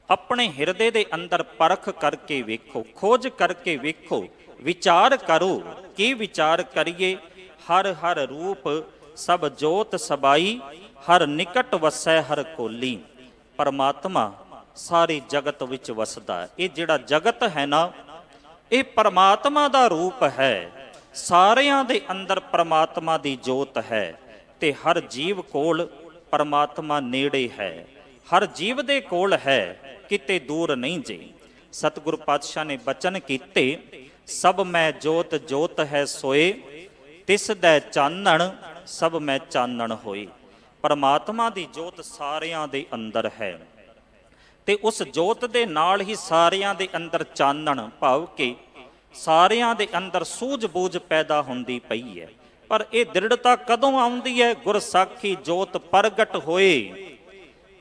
ਆਪਣੇ ਹਿਰਦੇ ਦੇ ਅੰਦਰ ਪਰਖ ਕਰਕੇ ਵੇਖੋ, ਖੋਜ ਕਰਕੇ ਵੇਖੋ, ਵਿਚਾਰ ਕਰੋ। ਕੀ ਵਿਚਾਰ ਕਰੀਏ? ਹਰ ਹਰ ਰੂਪ ਸਭ ਜੋਤ ਸਬਾਈ, ਹਰ ਨਿਕਟ ਵਸੈ ਹਰ ਕੋਲੀ। ਪਰਮਾਤਮਾ ਸਾਰੇ ਜਗਤ ਵਿੱਚ ਵਸਦਾ ਹੈ। ਇਹ ਜਿਹੜਾ ਜਗਤ ਹੈ ਨਾ, ਇਹ ਪਰਮਾਤਮਾ ਦਾ ਰੂਪ ਹੈ। ਸਾਰਿਆਂ ਦੇ ਅੰਦਰ ਪਰਮਾਤਮਾ ਦੀ ਜੋਤ ਹੈ ਤੇ ਹਰ ਜੀਵ ਕੋਲ ਪਰਮਾਤਮਾ ਨੇੜੇ ਹੈ। ਹਰ ਜੀਵ ਦੇ ਕੋਲ ਹੈ, ਕਿਤੇ ਦੂਰ ਨਹੀਂ ਜੇ। ਸਤਿਗੁਰ ਪਾਤਸ਼ਾਹ ਨੇ ਬਚਨ ਕੀਤੇ, ਸਭ ਮੈਂ ਜੋਤ ਜੋਤ ਹੈ ਸੋਏ, ਤਿਸ ਦਾ ਚਾਨਣ ਸਭ ਮੈਂ ਚਾਨਣ ਹੋਏ। ਪਰਮਾਤਮਾ ਦੀ ਜੋਤ ਸਾਰਿਆਂ ਦੇ ਅੰਦਰ ਹੈ ਤੇ ਉਸ ਜੋਤ ਦੇ ਨਾਲ ਹੀ ਸਾਰਿਆਂ ਦੇ ਅੰਦਰ ਚਾਨਣ, ਭਾਵ ਕਿ ਸਾਰਿਆਂ ਦੇ ਅੰਦਰ ਸੂਝ-ਬੂਝ ਪੈਦਾ ਹੁੰਦੀ ਪਈ ਹੈ। ਪਰ ਇਹ ਦ੍ਰਿੜਤਾ ਕਦੋਂ ਆਉਂਦੀ ਹੈ? ਗੁਰਸਾਖੀ ਜੋਤ ਪ੍ਰਗਟ ਹੋਏ।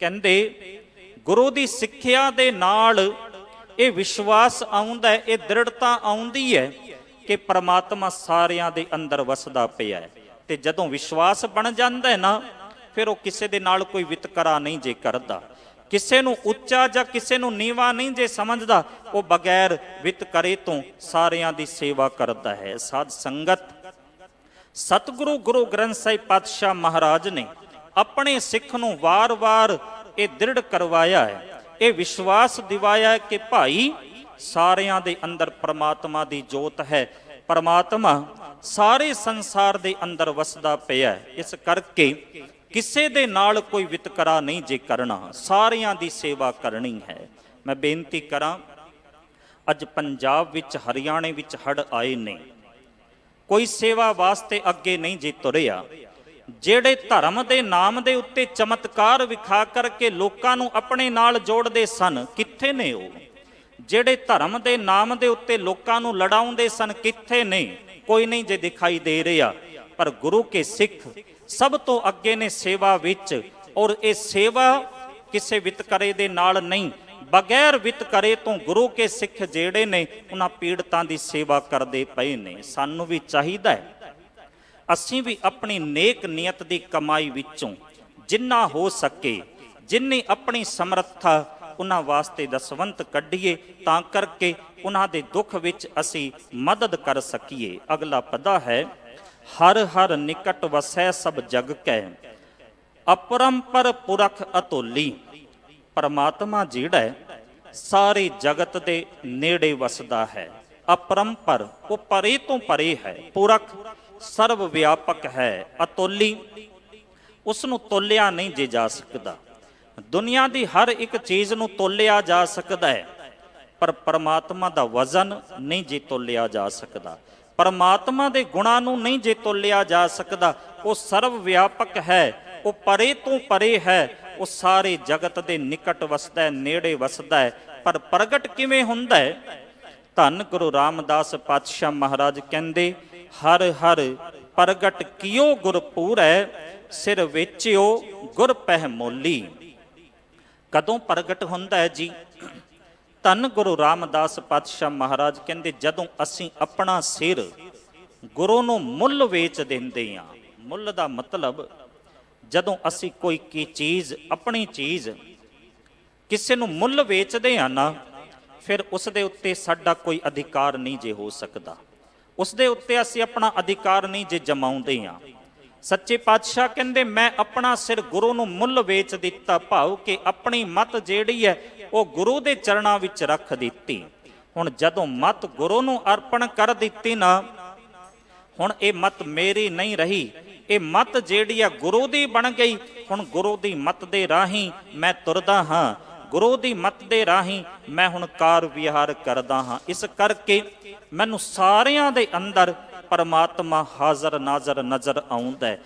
ਕਹਿੰਦੇ ਗੁਰੂ ਦੀ ਸਿੱਖਿਆ ਦੇ ਨਾਲ ਇਹ ਵਿਸ਼ਵਾਸ ਆਉਂਦਾ ਹੈ, ਇਹ ਦ੍ਰਿੜਤਾ ਆਉਂਦੀ ਹੈ ਕਿ ਪਰਮਾਤਮਾ ਸਾਰਿਆਂ ਦੇ ਅੰਦਰ ਵਸਦਾ ਪਿਆ ਹੈ। ਤੇ ਜਦੋਂ ਵਿਸ਼ਵਾਸ ਬਣ ਜਾਂਦਾ ਹੈ ਨਾ, ਫਿਰ ਉਹ ਕਿਸੇ ਦੇ ਨਾਲ ਕੋਈ ਵਿਤਕਰਾ ਨਹੀਂ ਜੇ ਕਰਦਾ, ਕਿਸੇ ਨੂੰ ਉੱਚਾ ਜਾਂ ਕਿਸੇ ਨੂੰ ਨੀਵਾਂ ਨਹੀਂ ਜੇ ਸਮਝਦਾ। ਉਹ ਬਗੈਰ ਵਿਤਕਰੇ ਤੋਂ ਸਾਰਿਆਂ ਦੀ ਸੇਵਾ ਕਰਦਾ ਹੈ। ਸਾਧ ਸੰਗਤ, ਸਤਿਗੁਰੂ ਗੁਰੂ ਗ੍ਰੰਥ ਸਾਹਿਬ ਪਾਤਸ਼ਾਹ ਮਹਾਰਾਜ ਨੇ ਆਪਣੇ ਸਿੱਖ ਨੂੰ ਵਾਰ-ਵਾਰ ਇਹ ਦ੍ਰਿੜ ਕਰਵਾਇਆ ਹੈ, ਇਹ ਵਿਸ਼ਵਾਸ ਦਿਵਾਇਆ ਹੈ ਕਿ ਭਾਈ ਸਾਰਿਆਂ ਦੇ ਅੰਦਰ ਪਰਮਾਤਮਾ ਦੀ ਜੋਤ ਹੈ। ਪਰਮਾਤਮਾ ਸਾਰੇ ਸੰਸਾਰ ਦੇ ਅੰਦਰ ਵਸਦਾ ਪਿਆ ਹੈ। ਇਸ ਕਰਕੇ ਕਿਸੇ ਦੇ ਨਾਲ ਕੋਈ ਵਿਤਕਰਾ ਨਹੀਂ ਜੇ ਕਰਨਾ, ਸਾਰਿਆਂ ਦੀ ਸੇਵਾ ਕਰਨੀ ਹੈ। ਮੈਂ ਬੇਨਤੀ ਕਰਾਂ, ਅੱਜ ਪੰਜਾਬ ਵਿੱਚ ਹਰਿਆਣੇ ਵਿੱਚ ਹੜ੍ਹ ਆਏ ਨੇ, ਕੋਈ ਸੇਵਾ ਵਾਸਤੇ ਅੱਗੇ ਨਹੀਂ ਜੇ ਤੁਰਿਆ। ਜਿਹੜੇ ਧਰਮ ਦੇ ਨਾਮ ਦੇ ਉੱਤੇ ਚਮਤਕਾਰ ਵਿਖਾ ਕਰਕੇ ਲੋਕਾਂ ਨੂੰ ਆਪਣੇ ਨਾਲ ਜੋੜਦੇ ਸਨ, ਕਿੱਥੇ ਨੇ ਉਹ? ਜਿਹੜੇ ਧਰਮ ਦੇ ਨਾਮ ਦੇ ਉੱਤੇ ਲੋਕਾਂ ਨੂੰ ਲੜਾਉਂਦੇ ਸਨ, ਕਿੱਥੇ ਨੇ? ਕੋਈ ਨਹੀਂ ਜੇ ਦਿਖਾਈ ਦੇ ਰਿਹਾ। ਪਰ ਗੁਰੂ ਕੇ ਸਿੱਖ ਸਭ ਤੋਂ ਅੱਗੇ ਨੇ ਸੇਵਾ ਵਿੱਚ, ਔਰ ਇਹ ਸੇਵਾ ਕਿਸੇ ਵਿਤਕਰੇ ਦੇ ਨਾਲ ਨਹੀਂ, ਬਗੈਰ ਵਿਤਕਰੇ ਤੋਂ ਗੁਰੂ ਕੇ ਸਿੱਖ ਜਿਹੜੇ ਨੇ ਉਹਨਾਂ ਪੀੜਤਾਂ ਦੀ ਸੇਵਾ ਕਰਦੇ ਪਏ ਨੇ। ਸਾਨੂੰ ਵੀ ਚਾਹੀਦਾ ਹੈ ਅਸੀਂ ਵੀ ਆਪਣੀ ਨੇਕ ਨੀਅਤ ਦੀ ਕਮਾਈ ਵਿੱਚੋਂ ਜਿੰਨਾ ਹੋ ਸਕੇ, ਜਿੰਨੀ ਆਪਣੀ ਸਮਰੱਥਾ ਉਹਨਾਂ ਵਾਸਤੇ ਦਸਵੰਤ ਕੱਢੀਏ, ਤਾਂ ਕਰਕੇ ਉਹਨਾਂ ਦੇ ਦੁੱਖ ਵਿੱਚ ਅਸੀਂ ਮਦਦ ਕਰ ਸਕੀਏ। ਅਗਲਾ ਪਦਾ ਹੈ, ਹਰ ਹਰ ਨਿਕਟ ਵਸੈ ਸਭ ਜਗ ਕੈ, ਅਪਰੰਪਰ ਪੁਰਖ ਅਤੁੱਲੀ। ਪਰਮਾਤਮਾ ਜਿਹੜਾ ਹੈ ਸਾਰੇ ਜਗਤ ਦੇ ਨੇੜੇ ਵਸਦਾ ਹੈ। ਅਪਰੰਪਰ, ਉਹ ਪਰੇ ਤੋਂ ਪਰੇ ਹੈ। ਪੁਰਖ, ਸਰਵ ਵਿਆਪਕ ਹੈ। ਅਤੁੱਲੀ, ਉਸ ਨੂੰ ਤੋਲਿਆ ਨਹੀਂ ਜੇ ਜਾ ਸਕਦਾ। ਦੁਨੀਆ ਦੀ ਹਰ ਇੱਕ ਚੀਜ਼ ਨੂੰ ਤੋਲਿਆ ਜਾ ਸਕਦਾ ਹੈ, ਪਰ ਪਰਮਾਤਮਾ ਦਾ ਵਜ਼ਨ ਨਹੀਂ ਜੇ ਤੋਲਿਆ ਜਾ ਸਕਦਾ। ਪਰਮਾਤਮਾ ਦੇ ਗੁਣਾਂ ਨੂੰ ਨਹੀਂ ਜੇ ਤੋਲਿਆ ਜਾ ਸਕਦਾ। ਉਹ ਸਰਵ ਵਿਆਪਕ ਹੈ, ਉਹ ਪਰੇ ਤੋਂ ਪਰੇ ਹੈ, ਉਹ ਸਾਰੇ ਜਗਤ ਦੇ ਨਿਕਟ ਵਸਦਾ ਹੈ, ਨੇੜੇ ਵਸਦਾ ਹੈ। ਪਰ ਪ੍ਰਗਟ ਕਿਵੇਂ ਹੁੰਦਾ ਹੈ? ਧੰਨ ਗੁਰੂ ਰਾਮਦਾਸ ਪਾਤਸ਼ਾਹ ਮਹਾਰਾਜ ਕਹਿੰਦੇ, ਹਰ ਹਰ ਪ੍ਰਗਟ ਕੀਓ ਗੁਰਪੂਰੈ, ਸਿਰ ਵੇਚਿਓ ਗੁਰ ਪਹਿ ਮੋਲੀ। ਕਦੋਂ ਪ੍ਰਗਟ ਹੁੰਦਾ ਹੈ ਜੀ? ਧੰਨ ਗੁਰੂ ਰਾਮਦਾਸ ਪਾਤਸ਼ਾਹ ਮਹਾਰਾਜ ਕਹਿੰਦੇ, ਜਦੋਂ ਅਸੀਂ ਆਪਣਾ ਸਿਰ ਗੁਰੂ ਨੂੰ ਮੁੱਲ ਵੇਚ ਦਿੰਦੇ ਹਾਂ। ਮੁੱਲ ਦਾ ਮਤਲਬ, ਜਦੋਂ ਅਸੀਂ ਕੋਈ ਕੀ ਚੀਜ਼, ਆਪਣੀ ਚੀਜ਼ ਕਿਸੇ ਨੂੰ ਮੁੱਲ ਵੇਚਦੇ ਹਾਂ ਨਾ, ਫਿਰ ਉਸ ਦੇ ਉੱਤੇ ਸਾਡਾ ਕੋਈ ਅਧਿਕਾਰ ਨਹੀਂ ਜੇ ਹੋ ਸਕਦਾ। ਉਸ ਦੇ ਉੱਤੇ ਅਸੀਂ ਆਪਣਾ ਅਧਿਕਾਰ ਨਹੀਂ ਜੇ ਜਮਾਉਂਦੇ ਹਾਂ। ਸੱਚੇ ਪਾਤਸ਼ਾਹ ਕਹਿੰਦੇ, ਮੈਂ ਆਪਣਾ ਸਿਰ ਗੁਰੂ ਨੂੰ ਮੁੱਲ ਵੇਚ ਦਿੱਤਾ, ਭਾਵ ਕਿ ਆਪਣੀ ਮਤ ਜਿਹੜੀ ਹੈ ਉਹ ਗੁਰੂ ਦੇ ਚਰਨਾਂ ਵਿੱਚ ਰੱਖ ਦਿੱਤੀ। ਹੁਣ ਜਦੋਂ ਮਤ ਗੁਰੂ ਨੂੰ ਅਰਪਣ ਕਰ ਦਿੱਤੀ ਨਾ, ਹੁਣ ਇਹ ਮਤ ਮੇਰੀ ਨਹੀਂ ਰਹੀ, ਇਹ ਮਤ ਜਿਹੜੀ ਆ ਗੁਰੂ ਦੀ ਬਣ ਗਈ। ਹੁਣ ਗੁਰੂ ਦੀ ਮਤ ਦੇ ਰਾਹੀਂ ਮੈਂ ਤੁਰਦਾ ਹਾਂ, ਗੁਰੂ ਦੀ ਮਤ ਦੇ ਰਾਹੀਂ ਮੈਂ ਹੁਣ ਕਾਰ ਵਿਹਾਰ ਕਰਦਾ ਹਾਂ। ਇਸ ਕਰਕੇ ਮੈਨੂੰ ਸਾਰਿਆਂ ਦੇ ਅੰਦਰ ਪਰਮਾਤਮਾ ਹਾਜ਼ਰ ਨਾਜ਼ਰ ਨਜ਼ਰ ਆਉਂਦਾ ਹੈ।